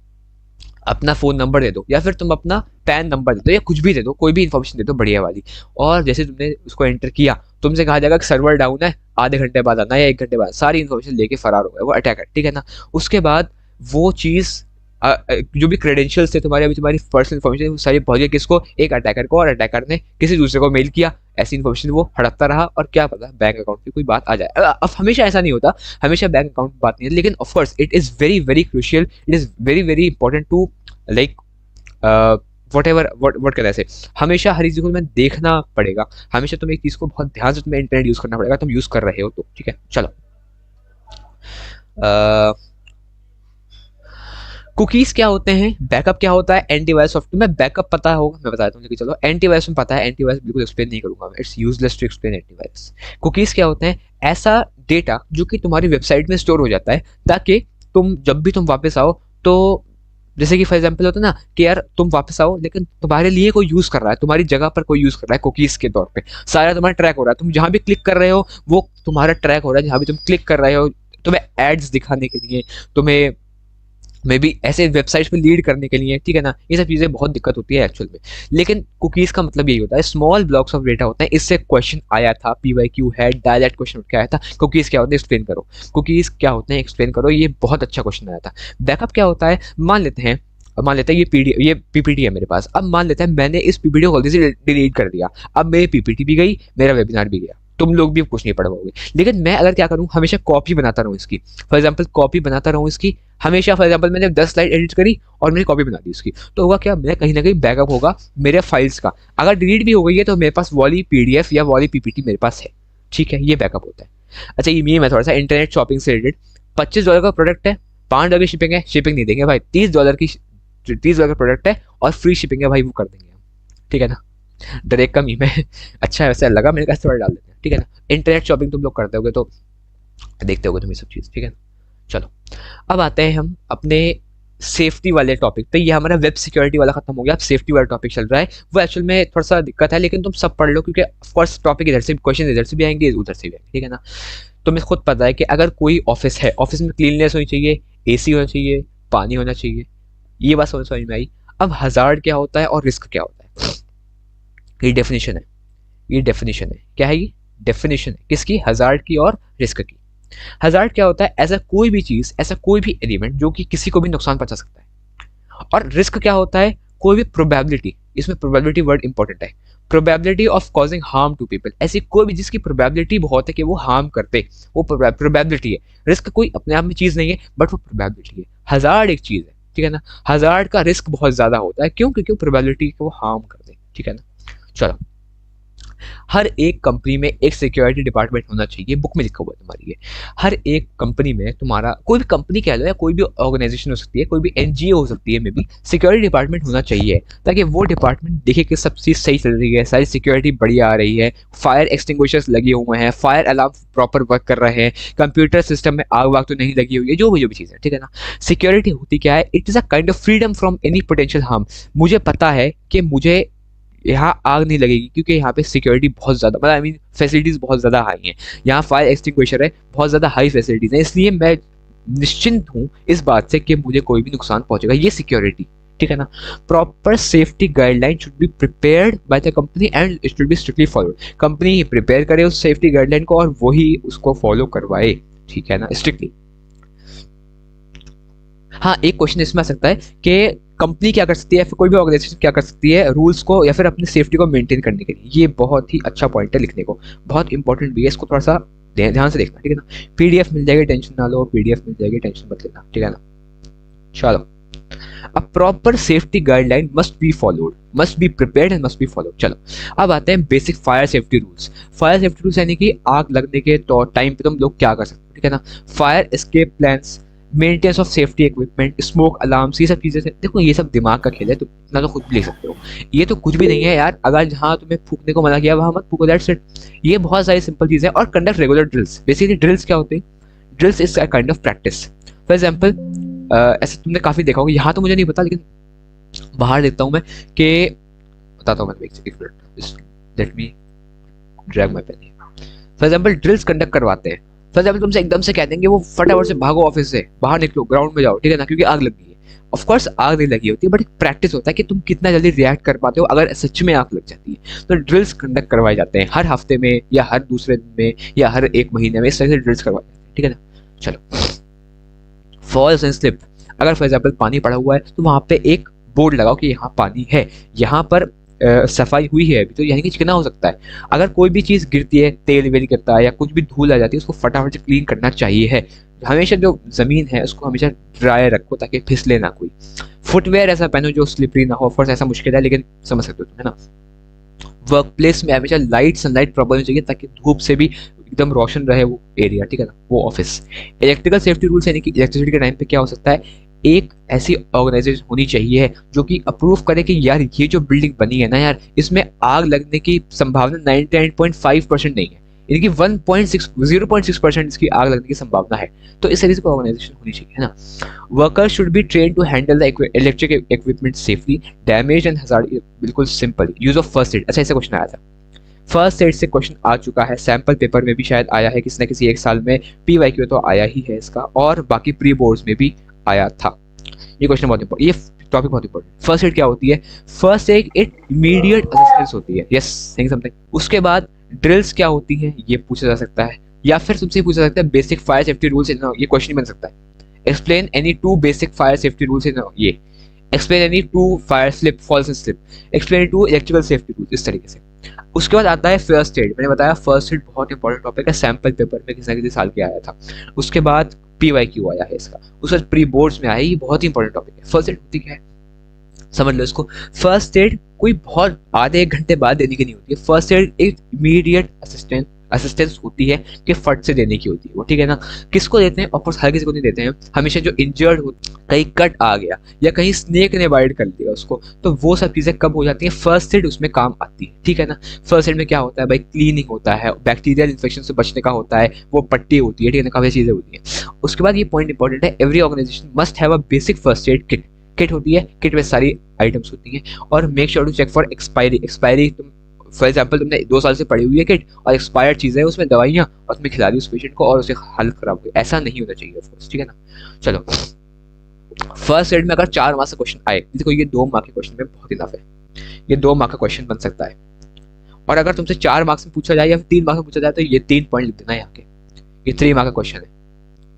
अपना फ़ोन नंबर दे दो, या फिर तुम अपना पैन नंबर दे दो, या कुछ भी दे दो, कोई भी इन्फॉर्मेशन दे दो बढ़िया वाली। और जैसे तुमने उसको एंटर किया, तुमसे कहा जाएगा कि सर्वर डाउन है, आधे घंटे बाद आना या 1 घंटे बाद, सारी इन्फॉर्मेशन लेके फरार हो गया वो अटैकर, ठीक है ना। उसके बाद वो चीज़ जो भी क्रेडेंशियल्स थे तुम्हारे, अभी तुम्हारी पर्सनल इन्फॉर्मेशन वो सारी पहुंच गई किसको, एक अटैकर को, और अटैकर ने किसी दूसरे को मेल किया, ऐसी इन्फॉर्मेशन वो हड़पता रहा, और क्या पता बैंक अकाउंट की कोई बात आ जाए। अब हमेशा ऐसा नहीं होता, हमेशा बैंक अकाउंट की बात नहीं है, लेकिन of course it is very very crucial, it is very very important to like what कहते हैं ऐसे, हमेशा हर चीज़ को तुम्हें देखना पड़ेगा, हमेशा तुम्हें एक चीज़ को बहुत ध्यान से तुम्हें इंटरनेट यूज़ करना पड़ेगा, तुम यूज़ कर रहे हो तो, ठीक है। चलो कुकीज़ क्या होते हैं, बैकअप क्या होता है, एंटीवायरस सॉफ्टवेयर में बैकअप पता होगा, मैं बताता हूँ, लेकिन चलो एंटीवायरस में पता है, एंटीवायरस बिल्कुल एक्सप्लेन नहीं करूंगा मैं, it's useless to explain antivirus. Cookies क्या होते हैं, ऐसा डेटा जो कि तुम्हारी वेबसाइट में स्टोर हो जाता है, ताकि तुम जब भी तुम वापस आओ, तो जैसे कि फॉर एग्जांपल होता है ना कि यार तुम वापस आओ, लेकिन तुम्हारे लिए कोई यूज़ कर रहा है, तुम्हारी जगह पर कोई यूज़ कर रहा है कुकीज़ के तौर पे, सारा तुम्हारा ट्रैक हो रहा है, तुम जहाँ भी क्लिक कर रहे हो वो तुम्हारा ट्रैक हो रहा है, जहाँ भी तुम क्लिक कर रहे हो, तुम्हें एड्स दिखाने के लिए, तुम्हें मे बी ऐसे वेबसाइट्स पे लीड करने के लिए, ठीक है ना। ये सब चीज़ें बहुत दिक्कत होती है एक्चुअल में, लेकिन कुकीज़ का मतलब यही होता है, स्मॉल ब्लॉक्स ऑफ डेटा होते हैं। इससे क्वेश्चन आया था, PYQ है, डायरेक्ट क्वेश्चन उठ के आया था, कुकीज़ क्या होते हैं एक्सप्लेन करो, कुकीज़ क्या होते हैं एक्सप्लेन करो, ये बहुत अच्छा क्वेश्चन आया था। बैकअप क्या होता है, मान लेते हैं ये PPT है मेरे पास, अब मान लेते हैं मैंने इस PPT को गलती से डिलीट कर दिया, अब मेरी PPT भी गई, मेरा वेबिनार भी गया, तुम लोग भी कुछ नहीं पढ़ पाओगे। लेकिन मैं अगर क्या करूँ, हमेशा कॉपी बनाता रहूँ इसकी, फॉर एग्जाम्पल कॉपी बनाता रहूँ इसकी हमेशा। फॉर एग्जाम्पल मैंने 10 स्लाइड एडिट करी और मैंने कॉपी बना दी उसकी, तो होगा क्या, मैं कहीं ना कहीं बैकअप होगा मेरे फाइल्स का। अगर डिलीट भी हो गई है तो मेरे पास वाली पीडीएफ या वाली पीपीटी मेरे पास है, ठीक है, ये बैकअप होता है। अच्छा ये मैं थोड़ा सा इंटरनेट शॉपिंग से रिलेटेड, $25 का प्रोडक्ट है, $5 की शिपिंग है, शिपिंग नहीं देंगे भाई, $30 का प्रोडक्ट है और फ्री शिपिंग है भाई, वो कर देंगे हम, ठीक है ना। डायरेक्ट का मीम है। अच्छा है, वैसे लगा, मैंने कहा थोड़ा डाल देते हैं, ठीक है ना। इंटरनेट शॉपिंग तुम लोग करते होगे तो देखते होगे तुम ये सब चीज़, ठीक है ना। चलो अब आते हैं हम अपने सेफ्टी वाले टॉपिक पे। ये हमारा वेब सिक्योरिटी वाला खत्म हो गया, अब सेफ्टी वाला टॉपिक चल रहा है। वो एक्चुअल में थोड़ा सा दिक्कत है, लेकिन तुम सब पढ़ लो क्योंकि ऑफकोर्स टॉपिक इधर से क्वेश्चन इधर से भी आएंगे उधर से भी आएंगे, ठीक है ना। तुम्हें खुद पता है कि अगर कोई ऑफिस है, ऑफिस में क्लीननेस होनी चाहिए, एसी होना चाहिए, पानी होना चाहिए, ये बात समझ में आई। अब हजार्ड क्या होता है और रिस्क क्या होता है, ये डेफिनेशन है, ये डेफिनेशन है, क्या है ये डेफिनेशन है किसकी, हजार्ड की और रिस्क की। हजार्ड क्या होता है, ऐसा कोई भी चीज, ऐसा कोई भी एलिमेंट जो कि किसी को भी नुकसान पहुंचा सकता है। और रिस्क क्या होता है, कोई भी प्रोबेबिलिटी, इसमें प्रोबेबिलिटी वर्ड इंपॉर्टेंट है, probability of causing harm to people, ऐसी कोई भी जिसकी प्रोबेबिलिटी बहुत है कि वो हार्म करते, वो प्रोबेबिलिटी है। रिस्क कोई अपने आप में चीज नहीं है, बट वो प्रोबेबिलिटी है। हजार्ड एक चीज है, ठीक है ना। हजार्ड का रिस्क बहुत ज्यादा होता है, क्यों, क्योंकि प्रोबेबिलिटी को वो हार्म कर दे, ठीक है ना। चलो, हर एक कंपनी में एक सिक्योरिटी डिपार्टमेंट होना चाहिए, बुक में लिखा हुआ है तुम्हारी ये। हर एक कंपनी में, तुम्हारा कोई भी कंपनी कह लो या कोई भी ऑर्गेनाइजेशन हो सकती है, कोई भी एनजीओ हो सकती है, मे बी सिक्योरिटी डिपार्टमेंट होना चाहिए, ताकि वो डिपार्टमेंट देखे कि सब चीज़ सही चल रही है, सारी सिक्योरिटी बढ़िया आ रही है, फायर एक्सटिंग्विशर्स लगे हुए हैं, फायर अलार्म प्रॉपर वर्क कर रहे हैं, कंप्यूटर सिस्टम में आग वाग तो नहीं लगी हुई है, जो भी चीज़ है, ठीक है ना। सिक्योरिटी होती क्या है, it is a kind of freedom from any potential harm. मुझे पता है कि मुझे यहाँ आग नहीं लगेगी क्योंकि यहाँ पे सिक्योरिटी बहुत ज़्यादा, मतलब आई मीन फैसिलिटीज़ बहुत ज़्यादा हाई हैं, यहाँ फायर एक्सटिंग्विशर है, बहुत ज़्यादा हाई फैसिलिटीज़ हैं, इसलिए मैं निश्चिंत हूँ इस बात से कि मुझे कोई भी नुकसान पहुंचेगा, ये सिक्योरिटी, ठीक है ना। Proper safety guideline should be prepared by the company and it should be strictly followed. Company he prepare करे उस सेफ्टी गाइडलाइन को और वही उसको फॉलो करवाए, ठीक है ना, स्ट्रिक्टली। हाँ, एक क्वेश्चन इसमें आ सकता है कि कंपनी क्या कर सकती है, फिर कोई भी ऑर्गेनाइजेशन क्या कर सकती है रूल्स को या फिर अपनी सेफ्टी को मेंटेन करने के लिए। ये बहुत ही अच्छा पॉइंट है लिखने को, बहुत इंपॉर्टेंट भी है, इसको थोड़ा सा ध्यान से देखना, ठीक है ना। पीडीएफ मिल जाएगी, टेंशन ना लो, पीडीएफ मिल जाएगी, टेंशन मत लेना, ठीक है ना। चलो, a proper safety guideline must be followed, must be prepared and must be followed। चलो अब आते हैं basic fire safety rules. Fire safety rules यानी कि आग लगने के तो टाइम पे तुम लोग क्या कर सकते हो, ठीक है ना। Fire escape plans, maintenance of safety equipment, smoke alarms, ये सब चीजें देखो, ये सब दिमाग का खेल है, तो इतना तो खुद भी लिख सकते हो। ये तो कुछ भी नहीं है यार, अगर जहाँ तुम्हें फूकने को मना किया वहां मत फूको, दैट्स इट। ये बहुत सारी सिंपल चीजें। और conduct regular drills. Basically drills क्या होते हैं, drills is a kind of practice. For example ऐसे तुमने काफी देखा होगा, यहाँ तो मुझे नहीं पता, लेकिन बाहर देखता हूँ मैं कि बताता हूँ मैं, एक minute, let me drag my pen. For example drills conduct करवाते हैं, फॉर एग्जाम्पल तुमसे एकदम से कह देंगे वो फटाफट से भागो ऑफिस से, बाहर निकलो, ग्राउंड में जाओ, ठीक है ना, क्योंकि आग लग गई है। ऑफ कोर्स आग नहीं लगी होती है, बट एक प्रैक्टिस होता है कि तुम कितना जल्दी रिएक्ट कर पाते हो अगर सच में आग लग जाती है। तो ड्रिल्स कंडक्ट करवाए जाते हैं हर हफ्ते में या हर दूसरे दिन में या हर एक महीने में, इस तरह से ड्रिल्स करवाए जाते हैं, ठीक है ना। चलो, फॉल्स एंड स्लिप। अगर फॉर एग्जाम्पल पानी पड़ा हुआ है तो वहां पे एक बोर्ड लगाओ कि यहाँ पानी है, यहाँ पर सफाई हुई है अभी, तो यानी कि चिकना हो सकता है। अगर कोई भी चीज गिरती है, तेल वेल गिरता है या कुछ भी धूल आ जाती है, उसको फटाफट से क्लीन करना चाहिए है। हमेशा जो जमीन है उसको हमेशा ड्राई रखो ताकि फिसले ना कोई। फुटवेयर ऐसा पहनो जो स्लिपरी ना हो, ऑफकोर्स ऐसा मुश्किल है लेकिन समझ सकते हो तुम, है ना। वर्क प्लेस में हमेशा लाइट सनलाइट प्रॉपर होनी चाहिए ताकि धूप से भी एकदम रोशन रहे वो एरिया, ठीक है ना, वो ऑफिस। इलेक्ट्रिकल सेफ्टी रूल्स यानी कि इलेक्ट्रिसिटी के टाइम पे क्या हो सकता है, एक ऐसी ऑर्गेनाइजेशन होनी चाहिए जो कि अप्रूव करे कि यार ये जो बिल्डिंग बनी है ना यार, इसमें आग लगने की संभावना 99.5% नहीं है, यानी कि 0.6% इसकी आग लगने की संभावना है। तो इस तरीके से ऑर्गेनाइजेशन होनी चाहिए, है ना। Workers should be train to handle the electric equipment safely, damage and hazard. बिल्कुल simple, use of first aid. अच्छा, ऐसा क्वेश्चन आया था, फर्स्ट एड से क्वेश्चन आ चुका है, सैंपल पेपर में भी शायद आया है किसी न किसी एक साल में, पीवाईक्यू तो आया ही है इसका, और बाकी प्री बोर्ड्स में भी आया था। ये क्वेश्चन बहुत इंपॉर्टेंट, ये टॉपिक बहुत इंपॉर्टेंट। फर्स्ट एड क्या होती है, फर्स्ट एड एक इमीडिएट असिस्टेंस होती है, यस सेइंग समथिंग। उसके बाद ड्रिल्स क्या होती हैं ये पूछा जा सकता है, या फिर तुमसे पूछा जा सकता है बेसिक फायर सेफ्टी रूल्स, ये क्वेश्चन बन सकता है। Explain any two basic fire safety rules in, ये explain any two fire slip, falls and slip, explain two electrical safety rules, इस तरीके से। उसके बाद आता है फर्स्ट एड। मैंने बताया फर्स्ट एड बहुत इंपॉर्टेंट टॉपिक है, सैम्पल पेपर में किसी ना किसी साल के आया था। उसके बाद PYQ आया है इसका, उसके बाद प्री बोर्ड्स में आया, ये बहुत ही इंपॉर्टेंट टॉपिक है। फर्स्ट एड होती क्या है समझ लो इसको। फर्स्ट एड कोई बहुत आधे एक घंटे बाद देने की नहीं होती है। फर्स्ट एड एक इमीडिएट असिस्टेंस होती है कि फट से देने की होती है वो, ठीक है ना। किसको देते हैं? ऑफकोर्स हर किसी को नहीं देते हैं, हमेशा जो इंजर्ड हो, कहीं कट आ गया या कहीं स्नेक ने बाइट कर दिया उसको, तो वो सब चीज़ें कब हो जाती हैं? फर्स्ट एड उसमें काम आती है, ठीक है ना। फर्स्ट एड में क्या होता है भाई? क्लीनिंग होता है, बैक्टीरियल इन्फेक्शन से बचने का होता है, वो पट्टी होती है, ठीक है ना, काफ़ी चीज़ें होती हैं। उसके बाद ये पॉइंट इंपॉर्टेंट है, every organization must have a basic first aid kit. Kit होती है, किट में सारी आइटम्स होती हैं, और make sure to check for expiry. तुम फॉर एग्जाम्पल तुमने 2 साल से पड़ी हुई है किट और एक्सपायर्ड चीज़ें उसमें दवाइयाँ, और तुम्हें खिला दी उस पेशेंट को और उसकी हालत खराब हुई, ऐसा नहीं होना चाहिए ऑफकोर्स, ठीक है ना। चलो, फर्स्ट एड में अगर 4 मार्क्स का क्वेश्चन आए, देखो ये 2 मार्क के क्वेश्चन में बहुत इनफ है, ये 2 मार्क का क्वेश्चन बन सकता है। और अगर तुमसे 4 मार्क्स में पूछा जाए या 3 मार्क्स में पूछा जाए तो ये 3 पॉइंट लिख देना यहाँ के, ये 3 मार्क का क्वेश्चन है,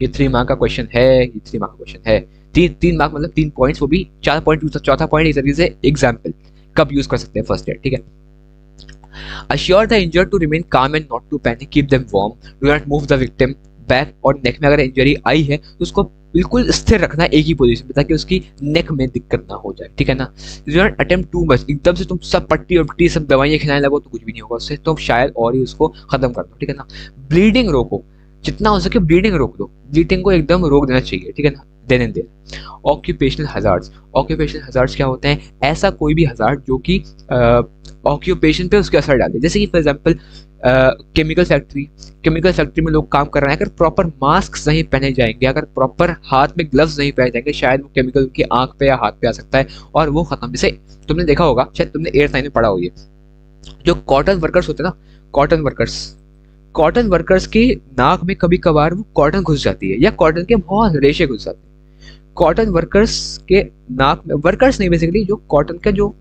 ये 3 मार्क का क्वेश्चन है, ये 3 मार्क का क्वेश्चन है। 3 मार्क मतलब 3 पॉइंट्स, वो भी 4 पॉइंट। चौथा पॉइंट इस तरीके से एग्जाम्पल कब यूज कर सकते हैं फर्स्ट एड, ठीक है। Assure the injured to remain calm and not to panic. Keep them warm. Do not move the victim. Back और नेक में अगर इंजरी आई है तो उसको बिल्कुल स्थिर रखना एक ही पोजीशन में, ताकि उसकी नेक में दिक्कत ना हो जाए, ठीक है ना। Do not attempt too much, एकदम से तुम सब पट्टी और पट्टी सब दवाइयाँ खिलाने लगो तो कुछ भी नहीं होगा उससे, तुम शायद और ही उसको खत्म कर दो, ठीक है ना। ब्लीडिंग रोको, जितना हो सके ब्लीडिंग रोक दो, ब्लीडिंग को एकदम रोक देना चाहिए, ठीक है ना, then and there. Occupational hazards, occupational hazards क्या होते हैं? ऐसा कोई भी हजार्ड जो कि ऑक्यूपेशन पे उसके असर डाले, जैसे कि फॉर एग्जांपल केमिकल फैक्ट्री में लोग काम कर रहे हैं, अगर प्रॉपर मास्क नहीं पहने जाएंगे, अगर प्रॉपर हाथ में ग्लव्स नहीं पहने जाएंगे, शायद वो केमिकल उनकी आंख पे या हाथ पे आ सकता है और वो खत्म। जैसे तुमने देखा होगा, शायद तुमने एयर साइंस में पढ़ा होगी, जो कॉटन वर्कर्स होते हैं ना, कॉटन वर्कर्स की नाक में कभी कभार वो कॉटन घुस जाती है या कॉटन के बहुत रेशे घुस जाते हैं। कॉटन वर्कर्स के नाक में, वर्कर्स नहीं बेसिकली, जो कॉटन का जो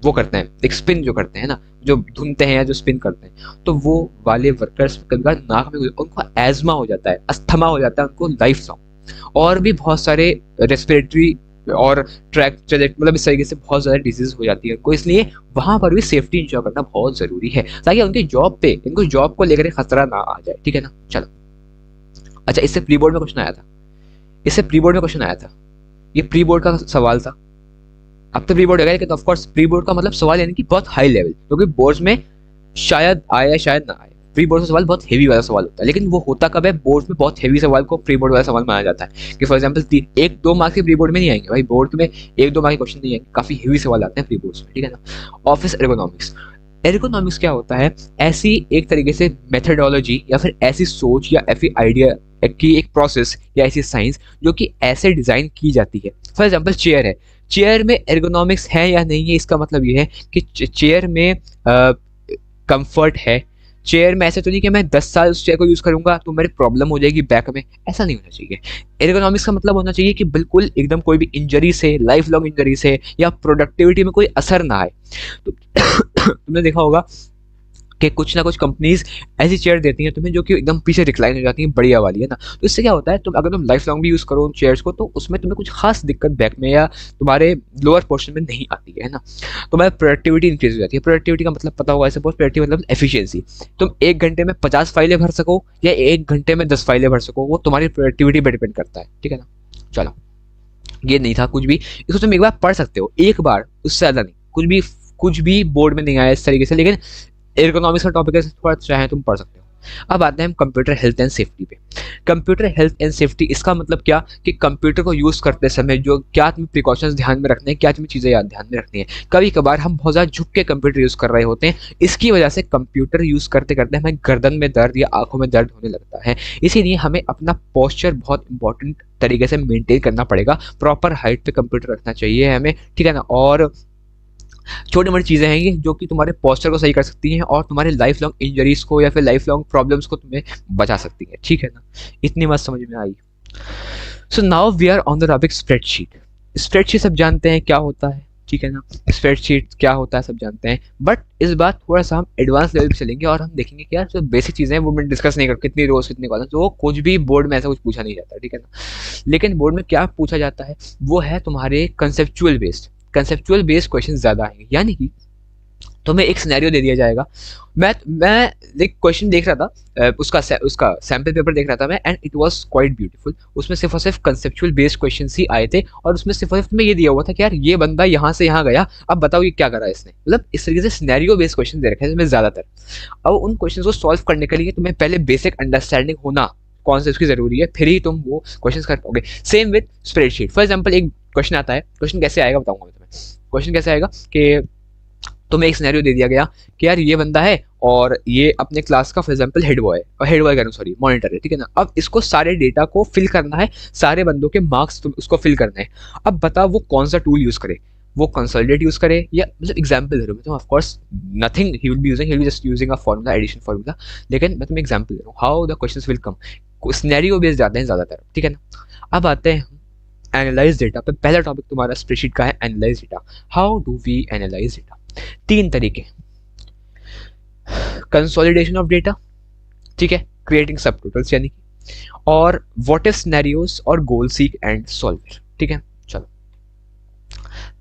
वो करते हैं, एक स्पिन जो करते हैं ना, जो धुनते हैं या जो स्पिन करते हैं, तो वो वाले वर्कर्स कभी कभार नाक में उनको एजमा हो जाता है, अस्थमा हो जाता है उनको लाइफ लॉन्ग, और भी बहुत सारे रेस्पिरेटरी और ट्रैक मतलब इस तरीके से बहुत ज़्यादा डिजीज हो जाती है उनको, इसलिए वहाँ पर भी सेफ्टी इंश्योर करना बहुत ज़रूरी है, ताकि उनकी जॉब पे इनको जॉब को लेकर खतरा ना आ जाए, ठीक है ना। चलो, अच्छा, इससे प्री बोर्ड में क्वेश्चन आया था, ये प्री बोर्ड का सवाल था। अब तो प्री बोर्ड है, लेकिन ऑफ कोर्स प्री बोर्ड का मतलब सवाल यानी कि बहुत हाई लेवल, क्योंकि बोर्ड्स में शायद आए या शायद ना आए, प्री बोर्ड का सवाल बहुत हेवी वाला सवाल होता है, लेकिन वो होता कब है? बोर्ड में बहुत हेवी सवाल को प्री बोर्ड वाला सवाल माना जाता है, कि फॉर एग्जांपल 1-2 मार्क्स के प्री बोर्ड में नहीं आएंगे भाई, बोर्ड में 1-2 मार्क्स के क्वेश्चन नहीं आएंगे, काफी हेवी सवाल आते हैं प्री बोर्ड्स में, ठीक है ना। ऑफिस एर्गोनॉमिक्स क्या होता है? ऐसी एक तरीके से मेथडोलॉजी या फिर ऐसी सोच या ऐसी आइडिया की एक प्रोसेस या ऐसी साइंस जो कि ऐसे डिजाइन की जाती है। फॉर एग्जांपल चेयर है, चेयर में एर्गोनॉमिक्स है या नहीं है, इसका मतलब ये है कि चेयर में कंफर्ट है, चेयर में ऐसे तो नहीं कि मैं 10 साल उस चेयर को यूज करूंगा तो मेरी प्रॉब्लम हो जाएगी बैक में, ऐसा नहीं होना चाहिए। एर्गोनॉमिक्स का मतलब होना चाहिए कि बिल्कुल एकदम कोई भी इंजरी से, लाइफ लॉन्ग इंजरी से या प्रोडक्टिविटी में कोई असर ना आए। तो तुमने देखा होगा कि कुछ ना कुछ कंपनीज ऐसी चेयर देती हैं तुम्हें जो कि एकदम पीछे रिक्लाइन हो जाती हैं, बढ़िया वाली है ना। तो इससे क्या होता है, अगर तुम लाइफ लॉन्ग भी यूज करो उन चेयर्स को, तो उसमें तुम्हें कुछ खास दिक्कत बैक में या तुम्हारे लोअर पोर्शन में नहीं आती है ना। तुम्हारी प्रोडक्टिविटी इंक्रीज हो जाती है। प्रोडक्टिविटी का मतलब पता होगा, ऐसे बहुत प्रोडक्टिव मतलब एफिशिएंसी। तुम 1 घंटे में 50 फाइलें भर सको या 1 घंटे में 10 फाइलें भर सको, वो तुम्हारी प्रोडक्टिविटी पर डिपेंड करता है, ठीक है ना। चलो, ये नहीं था कुछ भी, इसको तुम एक बार पढ़ सकते हो, एक बार, उससे ज्यादा नहीं। कुछ भी बोर्ड में नहीं आया इस तरीके से, लेकिन एर्गोनॉमिक्स का टॉपिक है, थोड़ा चाहे तुम पढ़ सकते हो। अब आते हैं हम कंप्यूटर हेल्थ एंड सेफ्टी पे। कंप्यूटर हेल्थ एंड सेफ्टी, इसका मतलब क्या कि कंप्यूटर को यूज करते समय जो क्या तुम्हें प्रिकॉशंस ध्यान में रखने हैं, क्या तुम्हें चीजें याद ध्यान में रखनी है। कभी कभार हम बहुत ज्यादा झुक के कंप्यूटर यूज कर रहे होते हैं, इसकी वजह से कंप्यूटर यूज करते करते हमें गर्दन में दर्द या आंखों में दर्द होने लगता है। इसीलिए हमें अपना पोस्चर बहुत इंपॉर्टेंट तरीके से मेंटेन करना पड़ेगा, प्रॉपर हाइट पे कंप्यूटर रखना चाहिए हमें, ठीक है ना। और छोटी मोटी चीज़ें हैं ये जो कि तुम्हारे पोस्चर को सही कर सकती हैं और तुम्हारे लाइफ लॉन्ग इंजरीज को या फिर लाइफ लॉन्ग प्रॉब्लम्स को तुम्हें बचा सकती हैं, ठीक है ना। इतनी बात समझ में आई। So now we are on the topic spreadsheet. Spreadsheet सब जानते हैं क्या होता है, ठीक है ना। स्प्रेडशीट क्या होता है सब जानते हैं, बट इस बार थोड़ा सा हम एडवांस लेवल पे चलेंगे और हम देखेंगे कि यार जो बेसिक चीज़ें हैं वो मैं डिस्कस नहीं कर, कितनी रोज कितने कॉलम, तो कुछ भी बोर्ड में ऐसा कुछ पूछा नहीं जाता, ठीक है ना। लेकिन बोर्ड में क्या पूछा जाता है वो है तुम्हारे कंसेप्चुअल बेस्ड क्वेश्चन ज़्यादा आएंगे, यानी कि तुम्हें एक सिनेरियो दे दिया जाएगा। मैं एक क्वेश्चन देख रहा था, उसका सैम्पल पेपर देख रहा था मैं, and it was quite beautiful. उसमें सिर्फ और सिर्फ कंसेप्चुअल बेस्ड क्वेश्चन ही आए थे, और उसमें सिर्फ और सिर्फ तुम्हें ये दिया हुआ था कि यार ये बंदा यहाँ से यहाँ गया, अब बताओ ये क्या करा इसने। मतलब इस तरीके से सिनेरियो बेस्ड क्वेश्चन दे रखे हैं इसमें ज्यादातर। अब उन क्वेश्चन को सॉल्व करने के लिए तुम्हें पहले बेसिक अंडरस्टैंडिंग होना कौन से उसकी जरूरी है, फिर ही तुम वो क्वेश्चन कर पाओगे। Same with spreadsheet. For example एक क्वेश्चन आता है, क्वेश्चन कैसे आएगा बताऊंगा मैं तुम्हें। क्वेश्चन कैसे आएगा कि तुम्हें एक सिनेरियो दे दिया गया कि यार ये बंदा है और ये अपने क्लास का फॉर एग्जांपल हेड बॉय है, और हेड बॉय कह रहा हूँ सॉरी मॉनिटर है, ठीक है ना। अब इसको सारे डेटा को फिल करना है, सारे बंदों के मार्क्स उसको फिल करने हैं। अब बताओ वो कौन सा टूल यूज करे, वो कंसोलिडेट यूज करे, या मतलब एग्जांपल दे रहा हूँ मैं तो, of course nothing he will be using, he will be just using a formula, addition formula. लेकिन मैं तुम्हें एग्जांपल दे रहा हूँ how the questions will come. Scenario based जाते हैं ज्यादातर, ठीक है ना। अब आते हैं एनालाइज डेटा पे। पहला टॉपिक तुम्हारा स्प्रेडशीट का है, analyse data. How do we analyse data? तीन तरीके, कंसोलिडेशन ऑफ डेटा, ठीक है, क्रिएटिंग सब टोटल्स यानी कि, और व्हाट इफ सिनेरियोस, और गोल सीक एंड सॉल्वर, ठीक है। चलो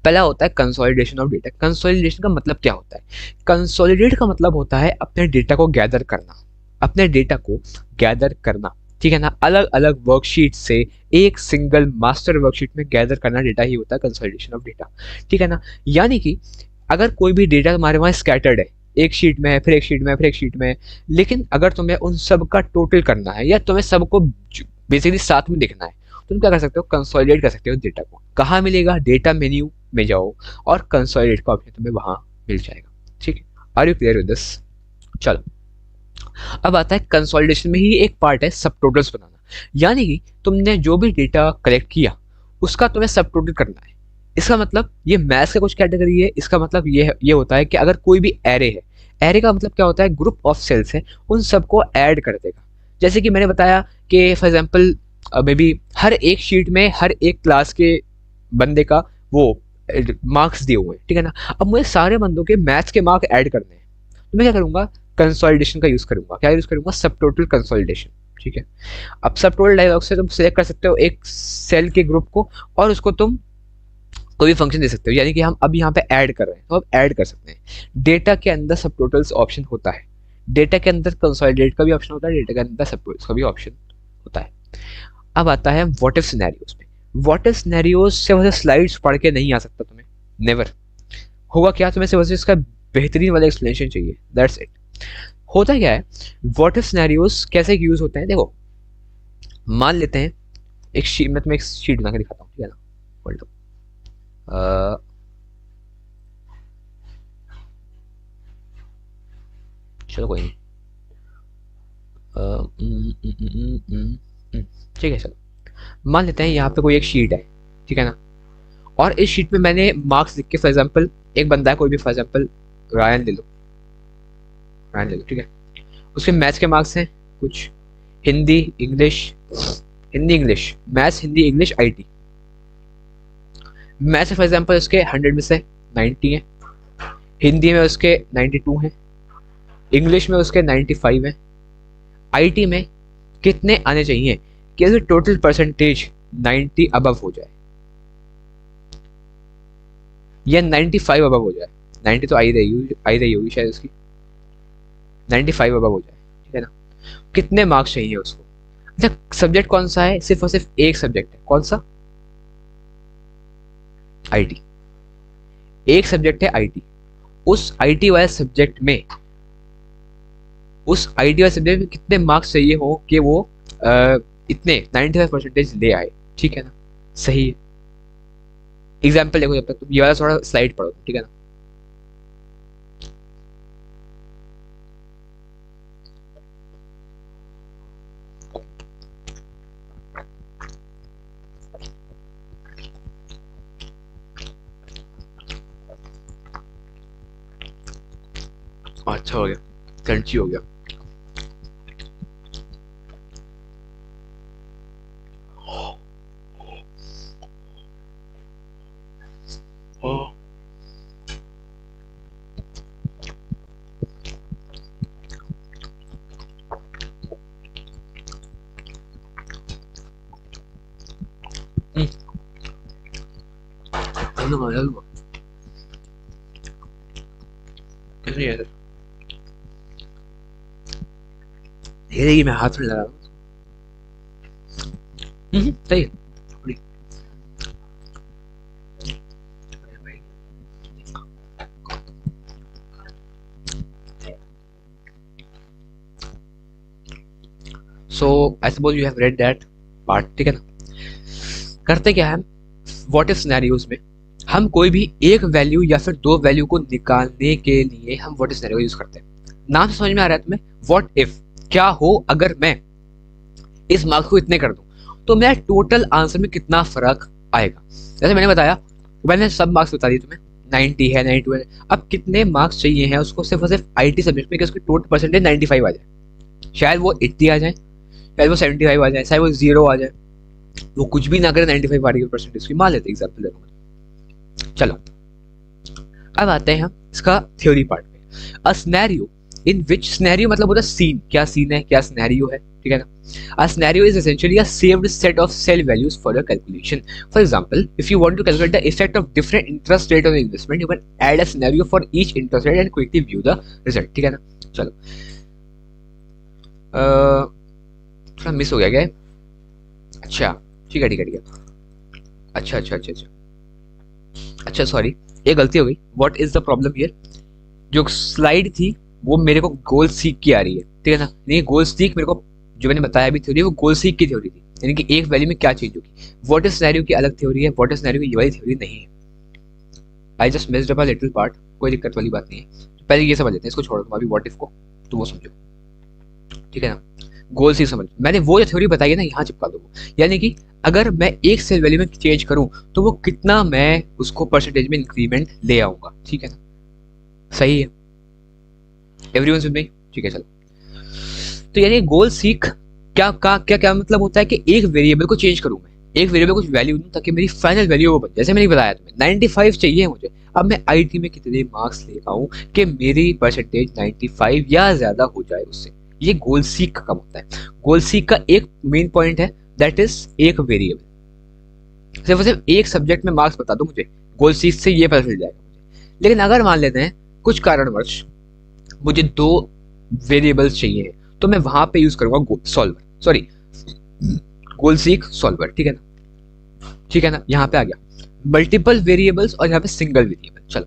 पहला होता है कंसोलिडेशन ऑफ डेटा। कंसोलिडेशन का मतलब क्या होता है? कंसोलिडेट का मतलब होता है अपने डेटा को गैदर करना, अपने डेटा को गैदर करना, ठीक है ना। अलग अलग वर्कशीट से एक सिंगल मास्टर वर्कशीट में गैदर करना डेटा ही होता है कंसोलिडेशन ऑफ डेटा, ठीक है ना। यानी कि अगर कोई भी डेटा तुम्हारे वहाँ स्कैटर्ड है, एक शीट में है, फिर एक शीट में है, फिर एक शीट में है, लेकिन अगर तुम्हें उन सब का टोटल करना है, या तुम्हें सबको बेसिकली साथ में देखना है, तुम क्या कर सकते हो? कंसोलिडेट कर सकते हो डेटा को। कहाँ मिलेगा? डेटा मेन्यू में जाओ और कंसोलिडेट का ऑप्शन तुम्हें वहां मिल जाएगा, ठीक है। Are you clear with this? चलो अब आता है कंसोलिडेशन में ही एक पार्ट है सब टोटल्स बनाना। यानी कि तुमने जो भी डेटा कलेक्ट किया उसका तुम्हें सब टोटल करना है। इसका मतलब ये मैथ्स का कुछ कैटेगरी है। इसका मतलब ये होता है कि अगर कोई भी एरे है, एरे का मतलब क्या होता है? ग्रुप ऑफ सेल्स है, उन सबको ऐड कर देगा। जैसे कि मैंने बताया कि फॉर एग्जाम्पल मे बी हर एक शीट में हर एक क्लास के बंदे का वो मार्क्स दिए हुए हैं, ठीक है ना। अब मुझे सारे बंदों के मैथ्स के मार्क ऐड करने हैं, तो मैं क्या करूंगा? कंसोलिडेशन का यूज करूंगा। क्या यूज करूंगा? सब टोटल कंसोलिडेशन, ठीक है। अब सब टोटल डायलॉग से तुम सिलेक्ट कर सकते हो एक सेल के ग्रुप को, और उसको तुम कोई भी फंक्शन दे सकते हो। यानी कि हम अब यहाँ पे ऐड कर रहे हैं, तो अब ऐड कर सकते हैं। डेटा के अंदर सब टोटल्स ऑप्शन होता है, डेटा के अंदर कंसोलिडेट का भी ऑप्शन होता है, डेटा के अंदर सब टोटल्स का भी ऑप्शन होता है। अब आता है व्हाट इफ सिनेरियोस पे। व्हाट इफ सिनेरियोस से वैसे स्लाइड्स पढ़ के नहीं आ सकता तुम्हें, नेवर होगा। क्या तुम्हें सिर्फ इसका बेहतरीन वाला एक्सप्लेनेशन चाहिए? That's it. होता क्या है, व्हाट इफ सिनेरियोस कैसे यूज होते हैं? देखो मान लेते हैं एक शीट, मैं तुम्हें एक शीट बना के दिखाता हूँ, ठीक है ना। होल्ड चलो कोई नहीं, ठीक है। चलो मान लेते हैं यहाँ पे कोई एक शीट है, ठीक है ना। और इस शीट में मैंने मार्क्स लिख के, फॉर एग्जाम्पल एक बंदा है कोई भी, फॉर एग्जाम्पल रायन ले लो, रायन ले लो, ठीक है। उसके मैथ्स के मार्क्स हैं कुछ, Hindi English, Hindi English, maths Hindi English IT. Maths for example उसके 100 में से 90 है, हिंदी में उसके 92 हैं, इंग्लिश में उसके 95 हैं, आईटी में कितने आने चाहिए कि उसकी टोटल परसेंटेज 90 अबव हो जाए, या 95 अबव हो जाए। 90 तो आई रही होगी शायद उसकी, 95 अबव हो जाए, ठीक है ना। कितने मार्क्स चाहिए उसको? अच्छा सब्जेक्ट कौन सा है? सिर्फ और सिर्फ एक सब्जेक्ट है, कौन सा? आईटी। एक सब्जेक्ट है आईटी। उस आईटी वाले सब्जेक्ट में, उस आईटी वाले सब्जेक्ट में कितने मार्क्स चाहिए हो कि वो इतने 95% ले आए, ठीक है ना। सही है। एग्जाम्पल देखो, जब तक तुम ये वाला थोड़ा स्लाइड पढ़ो, ठीक है ना। अच्छा हो गया, क्रंची हो गया। नहीं है धीरे मैं हाथ में लगा रहा हूँ। सही है। So I suppose you have read that part, ठीक है ना। करते क्या है, व्हाट इफ सिनेरियोज में हम कोई भी एक वैल्यू या फिर दो वैल्यू को निकालने के लिए हम व्हाट इफ सिनेरियो यूज करते हैं। नाम से समझ में आ रहा है तुम्हें, व्हाट इफ, क्या हो अगर मैं इस मार्क्स को इतने कर दूं तो मेरा टोटल आंसर में कितना फर्क आएगा। जैसे मैंने बताया, मैंने सब मार्क्स बता दिए तुम्हें, 90 है, 92 है। अब कितने मार्क्स चाहिए हैं उसको सिर्फ और सिर्फ आईटी सब्जेक्ट में कि उसकी टोटल परसेंटेज 95 आ जाए। शायद वो 80 आ जाए, शायद वो 75 आ जाए, शायद वो 0 आ जाए, वो कुछ भी ना करे, 95 आ रही है परसेंटेज की, मान लेते एग्जाम्पल देखो। चलो अब आते हैं हम इसका थ्योरी पार्ट में। A scenario in which, scenario मतलब होता है सीन, क्या सीन है, क्या सिनेरियो है, ठीक है ना। A scenario is essentially a saved set of cell values for your calculation. For example, if you want to calculate the effect of different interest rate on investment, you can add a scenario for each interest rate and quickly view the result. ठीक है ना। चलो थोड़ा miss हो गया क्या? अच्छा ठीक है ठीक है ठीक है। अच्छा अच्छा अच्छा अच्छा अच्छा सॉरी, ये गलती हो गई। What is the problem here, जो स्लाइड थी वो मेरे को गोल सीक की आ रही है, ठीक है ना। नहीं, गोल सीक मेरे को जो मैंने बताया अभी थ्योरी, वो गोल सीक की थ्योरी थी, यानी कि एक वैल्यू में क्या चेंज होगी। व्हाट इज सिनेरियो की अलग थ्योरी है, व्हाट इज सिनेरियो की ये वाली थ्योरी नहीं है। I just missed up a little part, कोई दिक्कत वाली बात नहीं है। तो पहले ये समझ लेते हैं, इसको छोड़ दो अभी व्हाट इफ को, तो वो समझो, ठीक है ना। गोल सीक समझ, मैंने वो जो थ्योरी बताई है ना यहाँ चिपका दो, यानी कि अगर मैं एक सेल वैल्यू में चेंज करूं तो वो कितना मैं उसको परसेंटेज में इंक्रीमेंट ले आऊंगा, ठीक है ना। सही है, एवरीवन विद मी, ठीक है। चलो तो यानी गोल सीक क्या क्या मतलब होता है कि एक वेरिएबल को चेंज करूं, मैं एक वेरिएबल को कुछ वैल्यू दूं ताकि मेरी फाइनल वैल्यू वो बन, जैसे मैंने बताया तुम्हें 95 चाहिए मुझे, अब मैं आईटी में कितने मार्क्स ले आऊं कि मेरी परसेंटेज 95 या ज्यादा हो जाए उससे। ये गोल सीक का काम होता है। गोल सीक का एक मेन पॉइंट है, दैट इज एक वेरिएबल, सिर्फ एक सब्जेक्ट में मार्क्स बता दो मुझे, गोल सीक से ये पता चल जाएगा मुझे। लेकिन अगर मान लेते हैं कुछ कारणवश मुझे दो वेरिएबल्स चाहिए, तो मैं वहां पे यूज करूंगा सॉल्वर, सॉरी गोल सीक सॉल्वर, ठीक है ना, ठीक है ना। यहाँ पे आ गया मल्टीपल वेरिएबल्स और यहाँ पे सिंगल वेरिएबल। चलो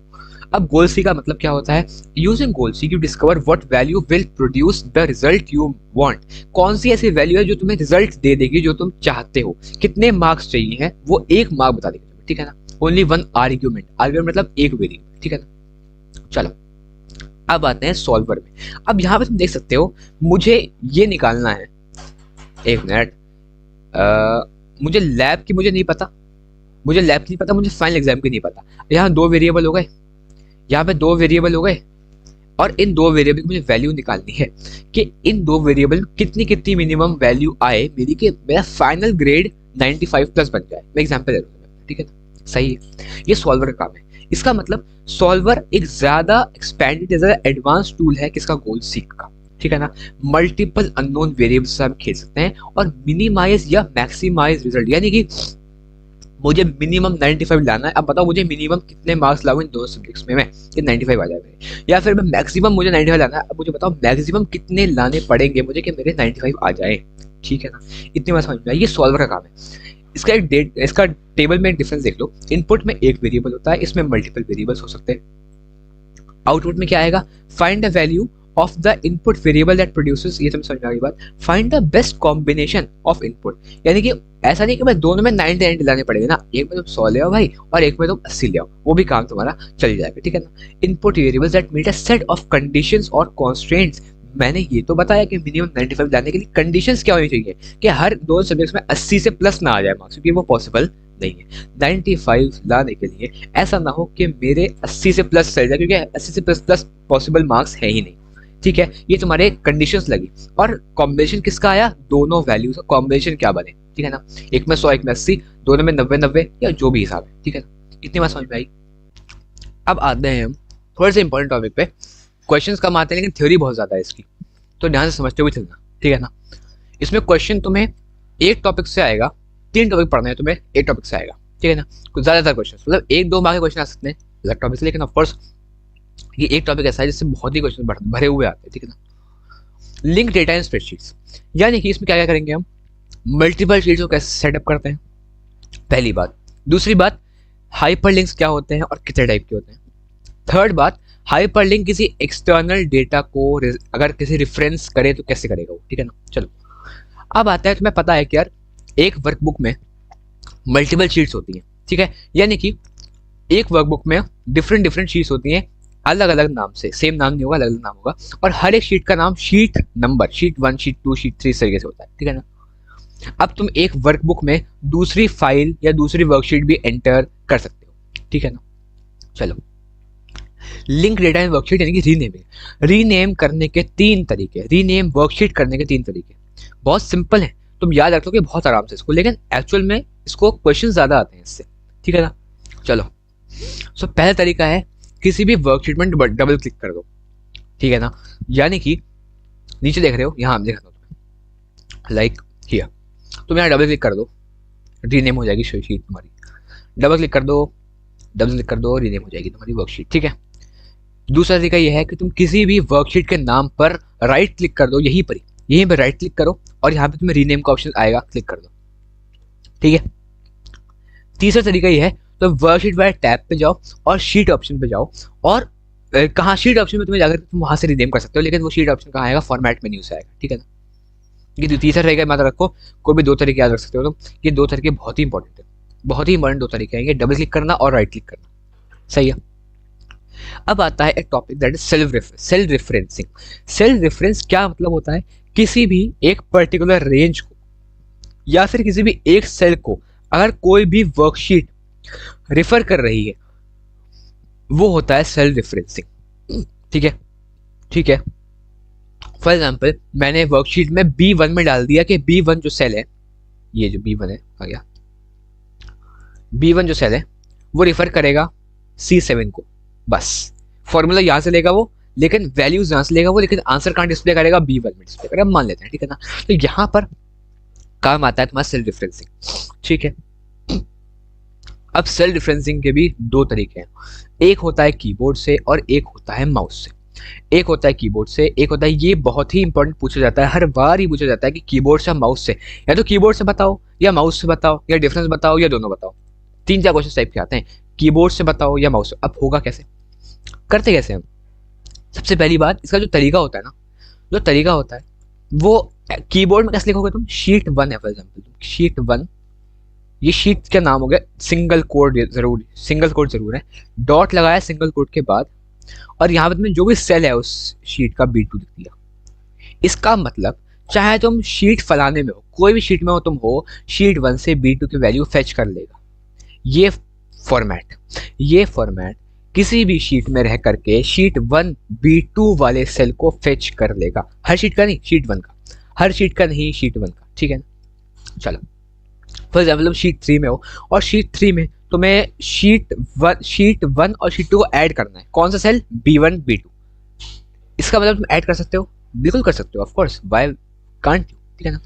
अब गोल सीक का मतलब क्या होता है, using goal seek you discover what value will produce the result you want. कौन सी ऐसी वैल्यू है जो तुम्हें रिजल्ट दे देगी जो तुम चाहते हो। कितने मार्क्स चाहिए हैं वो एक मार्क बता देगी तुम्हें, ठीक है ना। ओनली वन आर्ग्यूमेंट, आर्ग्यूमेंट मतलब एक वेरिएबल, ठीक है ना। चलो अब आते हैं सॉल्वर में। अब यहाँ पे तुम देख सकते हो मुझे ये निकालना है, एक मिनट, मुझे लैब की मुझे नहीं पता, मुझे लैब की नहीं पता, मुझे फाइनल एग्जाम की नहीं पता। यहाँ दो वेरिएबल हो गए, यहाँ पे दो वेरिएबल हो गए, और इन दो वेरिएबल की मुझे वैल्यू निकालनी है कि इन दो वेरिएबल में कितनी कितनी मिनिमम वैल्यू आए मेरी, कि मेरा फाइनल ग्रेड 95 प्लस बन जाए। मैं एग्जाम्पल दे रहा हूँ, ठीक है ना। सही है, ये सॉल्वर का काम है। इसका मतलब सॉल्वर एक ज्यादा एक्सपेंडेड, ज्यादा एडवांस टूल है किसका, गोल सीक का, ठीक है ना। मल्टीपल अननोन वेरिएबल्स से हम खेल सकते हैं और मिनिमाइज या मैक्सिमाइज रिजल्ट, यानी कि मुझे मिनिमम 95 लाना है। अब बताओ मुझे मिनिमम कितने मार्क्स लाऊं इन दो सब्जेक्ट्स में मैं कि 95 आ जाए मेरे, या फिर मैं मैक्सिमम मुझे 95 लाना है। अब मुझे बताओ मैक्सिमम कितने लाने पड़ेंगे मुझे कि मेरे 95 आ जाए, ठीक है ना। इतनी बात समझ में आई, ये सॉल्वर का काम है। इसका एक डेट, इसका टेबल में डिफरेंस देख लो। इनपुट में एक वेरिएबल होता है, इसमें मल्टीपल वेरिएबल्स हो सकते हैं। आउटपुट में क्या आएगा, find the value of the input variable that produces, ये तुम समझ में आ गई बात। Find the best combination of input, यानी कि ऐसा नहीं कि मैं दोनों में 90 लाने पड़ेंगे ना, एक में तुम 100 ले आओ भाई और एक में तुम 80 ले आओ, वो भी काम तुम्हारा चल जाएगा, ठीक है ना। Input variables that meet a set of conditions और कॉन्स्ट्रेंट्स, मैंने ये तो बताया कि मिनिमम 95 लाने के लिए कंडीशंस क्या होनी चाहिए कि हर दो सब्जेक्ट्स में 80 से प्लस ना आ जाए मार्क्स, क्योंकि वो पॉसिबल नहीं है। 95 लाने के लिए ऐसा ना हो कि मेरे 80 से प्लस चल जाए, क्योंकि 80 से प्लस पॉसिबल मार्क्स है ही नहीं, ठीक है। ये तुम्हारे कंडीशंस लगी। और कॉम्बिनेशन किसका आया, दोनों वैल्यूज का कॉम्बिनेशन क्या बने, ठीक है ना। एक में 100 एक में 80, दोनों में 90-90 या जो भी हिसाब है, ठीक है ना। इतनी बात समझ में आई। अब आते हैं हम थोड़े से इंपॉर्टेंट टॉपिक पे। क्वेश्चंस कम आते हैं लेकिन थ्योरी बहुत ज्यादा है इसकी, तो ध्यान से समझते हुए चलना, ठीक है ना। इसमें क्वेश्चन तुम्हें एक टॉपिक से आएगा, 3 टॉपिक पढ़ना है तुम्हें, एक टॉपिक से आएगा, ठीक है ना। कुछ ज्यादातर क्वेश्चन मतलब 1-2 मार्क के क्वेश्चन आ सकते हैं अलग टॉपिक से, लेकिन ऑफकोर्स ये एक टॉपिक ऐसा है जिससे बहुत ही क्वेश्चन भरे हुए आते हैं, ठीक है ना। लिंक डेटा इन स्प्रेडशीट्स, यानी कि इसमें क्या क्या करेंगे हम, मल्टीपल शीट्स को कैसे सेटअप करते हैं, पहली बात। दूसरी बात, हाइपरलिंक्स क्या होते हैं और कितने टाइप के होते हैं। थर्ड बात, हाइपरलिंक किसी एक्सटर्नल डेटा को अगर किसी रेफरेंस करे तो कैसे करेगा वो, ठीक है ना। चलो अब आता है, तुम्हें पता है कि यार एक वर्कबुक में मल्टीपल शीट्स होती हैं, ठीक है, यानी कि एक वर्कबुक में डिफरेंट डिफरेंट शीट्स होती हैं, अलग अलग नाम से, सेम नाम नहीं होगा, अलग अलग नाम होगा, और हर एक शीट का नाम sheet number, sheet 1, sheet 2, sheet 3 इस तरीके से होता है, ठीक है ना। अब तुम एक वर्कबुक में दूसरी फाइल या दूसरी वर्कशीट भी एंटर कर सकते हो, ठीक है ना। चलो, लिंक डेटा इन वर्कशीट यानी कि रीनेमिंग, रीनेम करने के तीन तरीके, रीनेम वर्कशीट करने के तीन तरीके बहुत सिंपल है, तुम याद रख लोगे बहुत आराम से इसको, लेकिन एक्चुअल में इसको क्वेश्चन ज्यादा आते हैं इससे, ठीक है ना। चलो, सो पहला तरीका है किसी भी वर्कशीट में डबल क्लिक कर दो, ठीक है ना, यानी कि नीचे देख रहे हो, यहाँ हम दिखाता हूँ तुम्हें, लाइक हियर, तुम यहाँ डबल क्लिक कर दो, रीनेम हो जाएगी शीट तुम्हारी, डबल क्लिक कर दो, डबल क्लिक कर दो, रीनेम हो जाएगी तुम्हारी वर्कशीट, ठीक है। दूसरा तरीका यह है कि तुम किसी भी वर्कशीट के नाम पर राइट क्लिक कर दो, यहीं पर राइट क्लिक करो और यहाँ पे तुम्हें रीनेम का ऑप्शन आएगा, क्लिक कर दो, ठीक है। तीसरा तरीका यह है, तो वर्कशीट वाले टैब पे जाओ और शीट ऑप्शन पे जाओ, और कहाँ शीट ऑप्शन में तुम्हें जाकर तुम वहां से रीनेम कर सकते हो, लेकिन वो शीट ऑप्शन कहाँ आएगा, फॉर्मेट मेन्यू से आएगा, ठीक है ना। ये तीसरा तरीका याद रखो, कोई भी दो तरीके याद रख सकते हो तुम, ये दो तरीके बहुत ही इंपॉर्टेंट है, बहुत ही इंपॉर्टेंट दो तरीके हैं ये, डबल क्लिक करना और राइट क्लिक करना, सही है। अब आता है एक topic that is self referencing. Self reference क्या मतलब होता है, किसी भी एक पर्टिकुलर रेंज को या फिर किसी भी एक सेल को अगर कोई भी वर्कशीट रेफर कर रही है, वो होता है सेल्फ रेफरेंसिंग, ठीक है, ठीक है। फॉर एग्जाम्पल, मैंने वर्कशीट में B1 में डाल दिया कि B1 जो सेल है, ये जो B1 है आ गया, B1 जो सेल है वो रेफर करेगा C7 को, बस फॉर्मूला यहां से लेगा वो, लेकिन वैल्यूज यहां से लेगा वो, लेकिन आंसर कहां डिस्प्ले करेगा, B1 में डिस्प्ले करेगा, मान लेते हैं, ठीक है ना। तो यहां पर काम आता है तुम्हारा सेल्फ रेफरेंसिंग, ठीक है। अब सेल्फ रेफरेंसिंग के भी दो तरीके हैं, एक होता है कीबोर्ड से और एक होता है माउस से। एक होता है कीबोर्ड से, एक होता है, ये बहुत ही इंपॉर्टेंट पूछा जाता है, हर बार ही पूछा जाता है कि कीबोर्ड से या माउस से, या तो कीबोर्ड से बताओ या माउस से बताओ, या डिफरेंस बताओ या दोनों बताओ, तीन चार क्वेश्चन टाइप के आते हैं, कीबोर्ड से बताओ या माउस से। अब होगा कैसे, करते कैसे हम, सबसे पहली बात, इसका जो तरीका होता है ना, जो तरीका होता है वो कीबोर्ड में कैसे लिखोगे तुम, शीट 1 है फॉर एग्जाम्पल, शीट 1, ये शीट का नाम हो गया, सिंगल कोड जरूर है, डॉट लगाया सिंगल कोड के बाद, और यहाँ पे तुम्हें जो भी सेल है उस शीट का B2 लिख दिया। इसका मतलब चाहे तुम शीट फलाने में हो, कोई भी शीट में हो तुम हो, शीट 1 से B2 की वैल्यू फेच कर लेगा। ये फॉर्मेट किसी भी शीट में रह करके शीट 1 B2 वाले सेल को फेच कर लेगा, हर शीट का नहीं, शीट 1 का, हर शीट का नहीं, शीट 1 का, ठीक है ना। चलो, फॉर एग्जाम्पल शीट 3 में हो, और शीट 3 में तुम्हें शीट 1 और शीट 2 को ऐड करना है, कौन सा सेल, B1 B2, इसका मतलब तुम ऐड कर सकते हो, बिल्कुल कर सकते हो, of course, why can't you, ठीक है ना।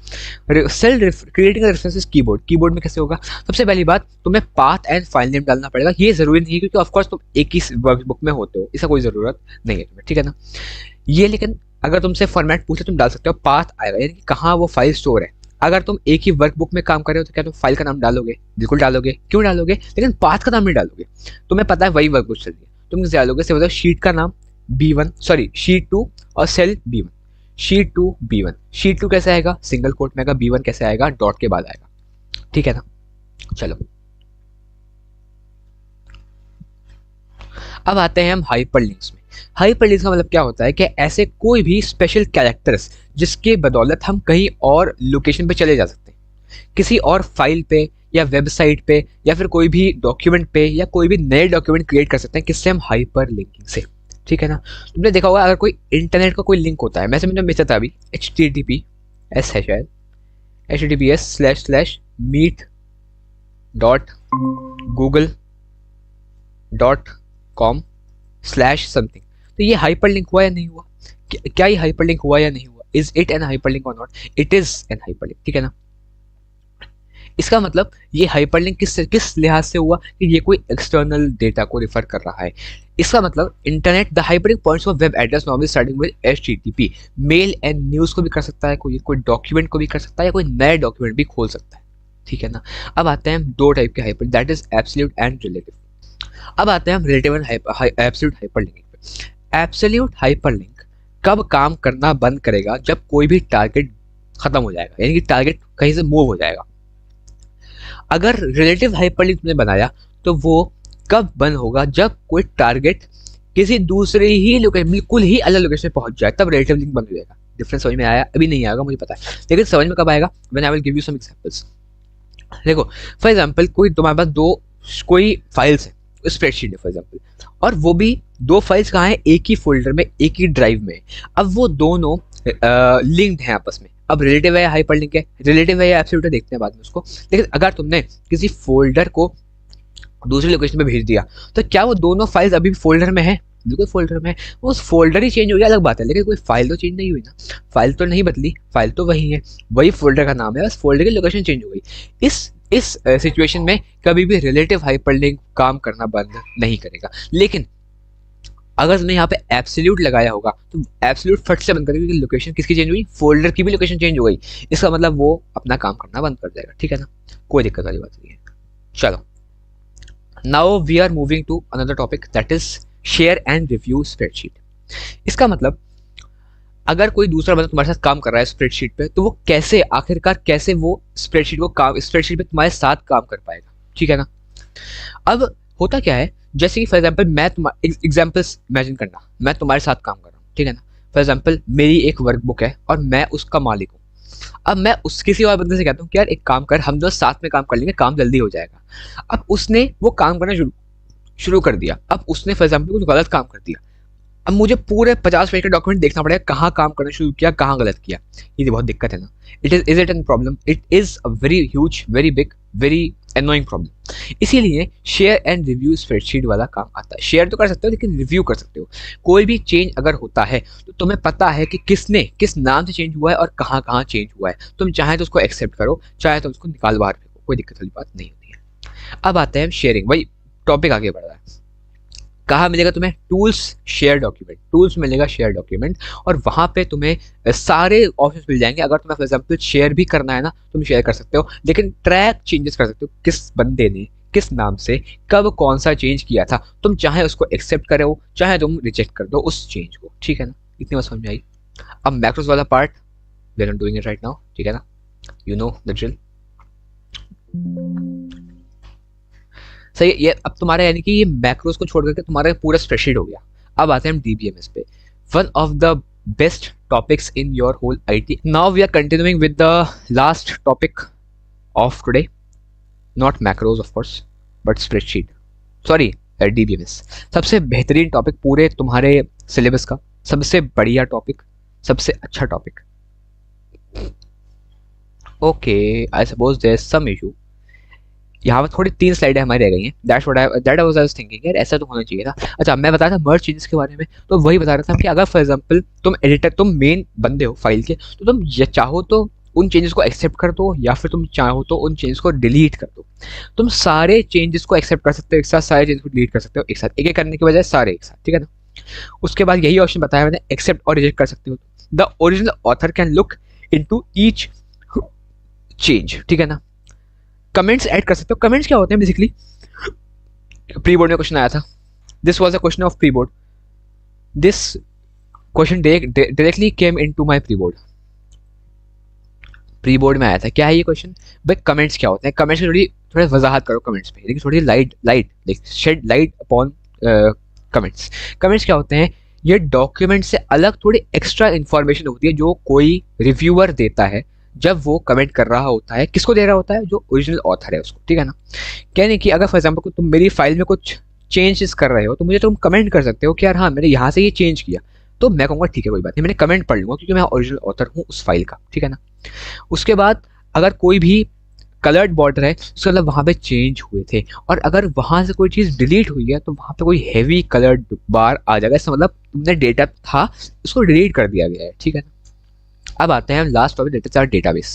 सेल क्रिएटिंग रेफरेंसेस कीबोर्ड में कैसे होगा, सबसे पहली बात, तुम्हें पाथ एंड फाइल नेम डालना पड़ेगा, ये जरूरी नहीं है क्योंकि ऑफ कोर्स तुम एक ही वर्कबुक में होते हो, इसका कोई जरूरत नहीं है तुम्हें, ठीक है ना। ये लेकिन अगर तुमसे फॉर्मेट पूछे तुम डाल सकते हो, पाथ आएगा, यानी कि कहाँ वो फाइल स्टोर है। अगर तुम एक ही वर्कबुक में काम कर रहे हो तो क्या तुम फाइल का नाम डालोगे, बिल्कुल डालोगे, क्यों डालोगे, लेकिन पाथ का नाम नहीं डालोगे, तुम्हें पता है वही वर्कबुक चल रही है, तुम कैसे डालोगे, से मतलब शीट का नाम B1, सॉरी शीट 2 और cell B1, sheet 2 B1, sheet 2 कैसे आएगा, सिंगल कोट में आएगा, B1 कैसे आएगा, डॉट के बाद आएगा, ठीक है ना। चलो, अब आते हैं हम हाइपरलिंक्स में। हाइपरलिंक्स का मतलब क्या होता है कि ऐसे कोई भी स्पेशल कैरेक्टर्स जिसके बदौलत हम कहीं और लोकेशन पे चले जा सकते हैं, किसी और फाइल पे या वेबसाइट पे या फिर कोई भी डॉक्यूमेंट पे, या कोई भी नए डॉक्यूमेंट क्रिएट कर सकते हैं, किससे, हम हाइपर लिंकिंग से, ठीक है ना। तुमने देखा होगा अगर कोई इंटरनेट का कोई लिंक होता है, वैसे मैंने मिला था अभी, HTTPS है शायद, https://meet.google.com/something, तो ये हाइपरलिंक हुआ या नहीं हुआ, क्या ये हाइपरलिंक हुआ या नहीं हुआ, इज इट एन हाइपरलिंक और not, it is an hyperlink, ठीक है ना। इसका मतलब ये हाइपरलिंक किस लिहाज से हुआ कि ये कोई एक्सटर्नल डेटा को रिफर कर रहा है। इसका मतलब internet the hyperlink points of web address normally starting with HTTP. Male and news को भी कर सकता है, कोई डॉक्यूमेंट को भी कर सकता है, या कोई नया डॉक्यूमेंट भी खोल सकता है, ठीक है ना। अब आते हैं हम दो टाइप के hyper, that is absolute and relative. अब आते हैं हम रिलेटिव एंड एब्सोल्यूट हाइपरलिंकिंग पे। एब्सोल्यूट हाइपरलिंक कब काम करना बंद करेगा? जब कोई भी टारगेट खत्म हो जाएगा, यानी कि टारगेट कहीं से मूव हो जाएगा। अगर रिलेटिव हाइपरलिंक तुमने बनाया तो वो कब बंद होगा? जब कोई टारगेट किसी दूसरे ही लोकेशन, बिल्कुल ही अलग लोकेशन पे पहुंच जाए, तब रिलेटिव लिंक बंद हो जाएगा। डिफरेंस समझ में आया? अभी नहीं आएगा मुझे पता है, लेकिन समझ में कब आएगा? When I will give you some examples. देखो फॉर एग्जांपल कोई तुम्हारे पास दो कोई फाइल्स है, स्प्रेडशीट है फॉर एग्जांपल, और वो भी दो फाइल्स कहाँ है? एक ही फोल्डर में, एक ही ड्राइव में। अब वो दोनों लिंक्ड हैं आपस में। अब रिलेटिव है या हाइपरलिंक है? रिलेटिव है या एब्सोल्यूट है, देखते हैं बाद में उसको। लेकिन अगर तुमने किसी फोल्डर को दूसरी लोकेशन पे भेज दिया तो क्या वो दोनों फाइल्स अभी भी फोल्डर में है? बिल्कुल फोल्डर में है। वो फोल्डर ही चेंज हो गया अलग बात है, लेकिन कोई फाइल तो चेंज नहीं हुई ना, फाइल तो नहीं बदली, फाइल तो वही है, वही फोल्डर का नाम है, बस फोल्डर की लोकेशन चेंज हो गई। इस सिचुएशन में कभी भी रिलेटिव हाइपरलिंक काम करना बंद नहीं करेगा। लेकिन अगर तुमने यहाँ पे एब्सोल्यूट लगाया होगा तो एब्सोल्यूट फट से बंद करेगा, क्योंकि लोकेशन किसकी चेंज हुई? फोल्डर की भी लोकेशन चेंज हो गई। इसका मतलब वो अपना काम करना बंद कर देगा, ठीक है ना, कोई दिक्कत वाली बात नहीं है। चलो now we are moving to another topic, that is share and review spreadsheet. इसका मतलब अगर कोई दूसरा बंदा तुम्हारे साथ काम कर रहा है स्प्रेडशीट पे, तो वो कैसे आखिरकार कैसे वो स्प्रेडशीट पे तुम्हारे साथ काम कर पाएगा, ठीक है ना। अब होता क्या है, जैसे कि फॉर एग्जांपल मैं एग्जांपल्स इमेजिन करना, मैं तुम्हारे साथ काम कर रहा हूँ, ठीक है ना। फॉर एग्जांपल मेरी एक वर्कबुक है और मैं उसका मालिक हूँ। अब मैं उस किसी और बंदे से कहता हूँ कि यार एक काम कर, हम दोनों साथ में काम कर लेंगे, काम जल्दी हो जाएगा। अब उसने वो काम करना शुरू कर दिया। अब उसने फॉर एग्जाम्पल कुछ गलत काम कर दिया। अब मुझे पूरे 50 पेज का डॉक्यूमेंट देखना पड़ेगा, कहाँ काम करना शुरू किया, कहाँ गलत किया। ये बहुत दिक्कत है ना। Is it an problem? It is a very huge, very big, very annoying problem. इसीलिए शेयर एंड रिव्यू स्प्रेडशीट वाला काम आता है। शेयर तो कर सकते हो लेकिन रिव्यू कर सकते हो। कोई भी चेंज अगर होता है तो तुम्हें पता है कि किस नाम से चेंज हुआ है और कहाँ कहाँ चेंज हुआ है। तुम चाहे तो उसको एक्सेप्ट करो, चाहे तो उसको निकाल बाहर फेंको, कोई दिक्कत वाली बात नहीं होती है। अब आते हैं शेयरिंग, वही टॉपिक आगे बढ़ रहा है। कहाँ मिलेगा तुम्हें? टूल्स शेयर डॉक्यूमेंट, टूल्स मिलेगा शेयर डॉक्यूमेंट, और वहाँ पे तुम्हें सारे ऑप्शंस मिल जाएंगे। अगर तुम्हें फॉर एग्जांपल शेयर भी करना है ना, तुम शेयर कर सकते हो, लेकिन ट्रैक चेंजेस कर सकते हो, किस बंदे ने किस नाम से कब कौन सा चेंज किया था। तुम चाहे उसको एक्सेप्ट करो, चाहे तुम रिजेक्ट कर दो उस चेंज को, ठीक है ना। इतनी बात समझ में आई। अब मैक्रोस वाला part we are not doing it right now, ठीक है ना, यू नो द ड्रिल। सही ये अब तुम्हारा, यानी कि ये मैक्रोस को छोड़ करके तुम्हारा पूरा स्प्रेडशीट हो गया। अब आते हैं हम डीबीएमएस पे, one of the best topics in your whole IT. Now we are continuing with the last topic of today, not macros of course but spreadsheet, sorry DBMS. सबसे बेहतरीन टॉपिक पूरे तुम्हारे सिलेबस का, सबसे बढ़िया टॉपिक, सबसे अच्छा topic. Okay I suppose there is some issue. यहाँ पर थोड़ी 3 स्लाइडें हमारी रह गई हैं। दैट आई वाज थिंकिंग यार ऐसा तो होना चाहिए था। अच्छा मैं बता रहा था मर्ज चेंजेस के बारे में, तो वही बता रहा था कि अगर फॉर एग्जांपल तुम एडिटर, तुम मेन बंदे हो फाइल के, तो तुम ये चाहो तो उन चेंजेस को एक्सेप्ट कर दो, या फिर तुम चाहो तो उन चेंजेस को डिलीट कर दो। तुम सारे चेंजेस को एक्सेप्ट कर सकते हो एक साथ, सारे चेंजेस को डिलीट कर सकते हो एक साथ, एक एक करने के बजाय सारे एक साथ, ठीक है ना। उसके बाद यही ऑप्शन बताया मैंने, एक्सेप्ट और रिजेक्ट कर सकते हो। The original author can look into each change, ठीक है ना। कमेंट्स ऐड कर सकते हो। कमेंट्स क्या होते हैं बेसिकली, प्री बोर्ड में क्वेश्चन आया था, this was a question of pre board, this question directly came into my pre board, pre board में आया था। क्या है ये क्वेश्चन? भाई कमेंट्स क्या होते हैं, कमेंट्स की थोड़ी वजाहत करो कमेंट्स पे, लेकिन थोड़ी light shade light upon comments. Comments क्या होते हैं? ये डॉक्यूमेंट से अलग थोड़ी एक्स्ट्रा इंफॉर्मेशन होती है जो कोई रिव्यूअर देता है जब वो कमेंट कर रहा होता है। किसको दे रहा होता है? जो ओरिजिनल ऑथर है उसको, ठीक है ना। कहने कि अगर फॉर एग्जांपल तुम मेरी फाइल में कुछ चेंजेस कर रहे हो तो मुझे तुम कमेंट कर सकते हो कि यार हाँ मैंने यहाँ से ये चेंज किया, तो मैं कहूँगा ठीक है कोई बात नहीं, मैंने कमेंट पढ़ लूँगा क्योंकि मैं ओरिजिनल ऑथर हूँ उस फाइल का, ठीक है ना। उसके बाद अगर कोई भी कलर्ड बॉर्डर है उसका मतलब वहाँ पे चेंज हुए थे, और अगर वहाँ से कोई चीज़ डिलीट हुई है तो वहाँ पे कोई हैवी कलर्ड बार आ जाएगा, इसका मतलब तुमने डेटा था उसको डिलीट कर दिया गया है, ठीक है ना। अब आते हैं last topic, that is our database.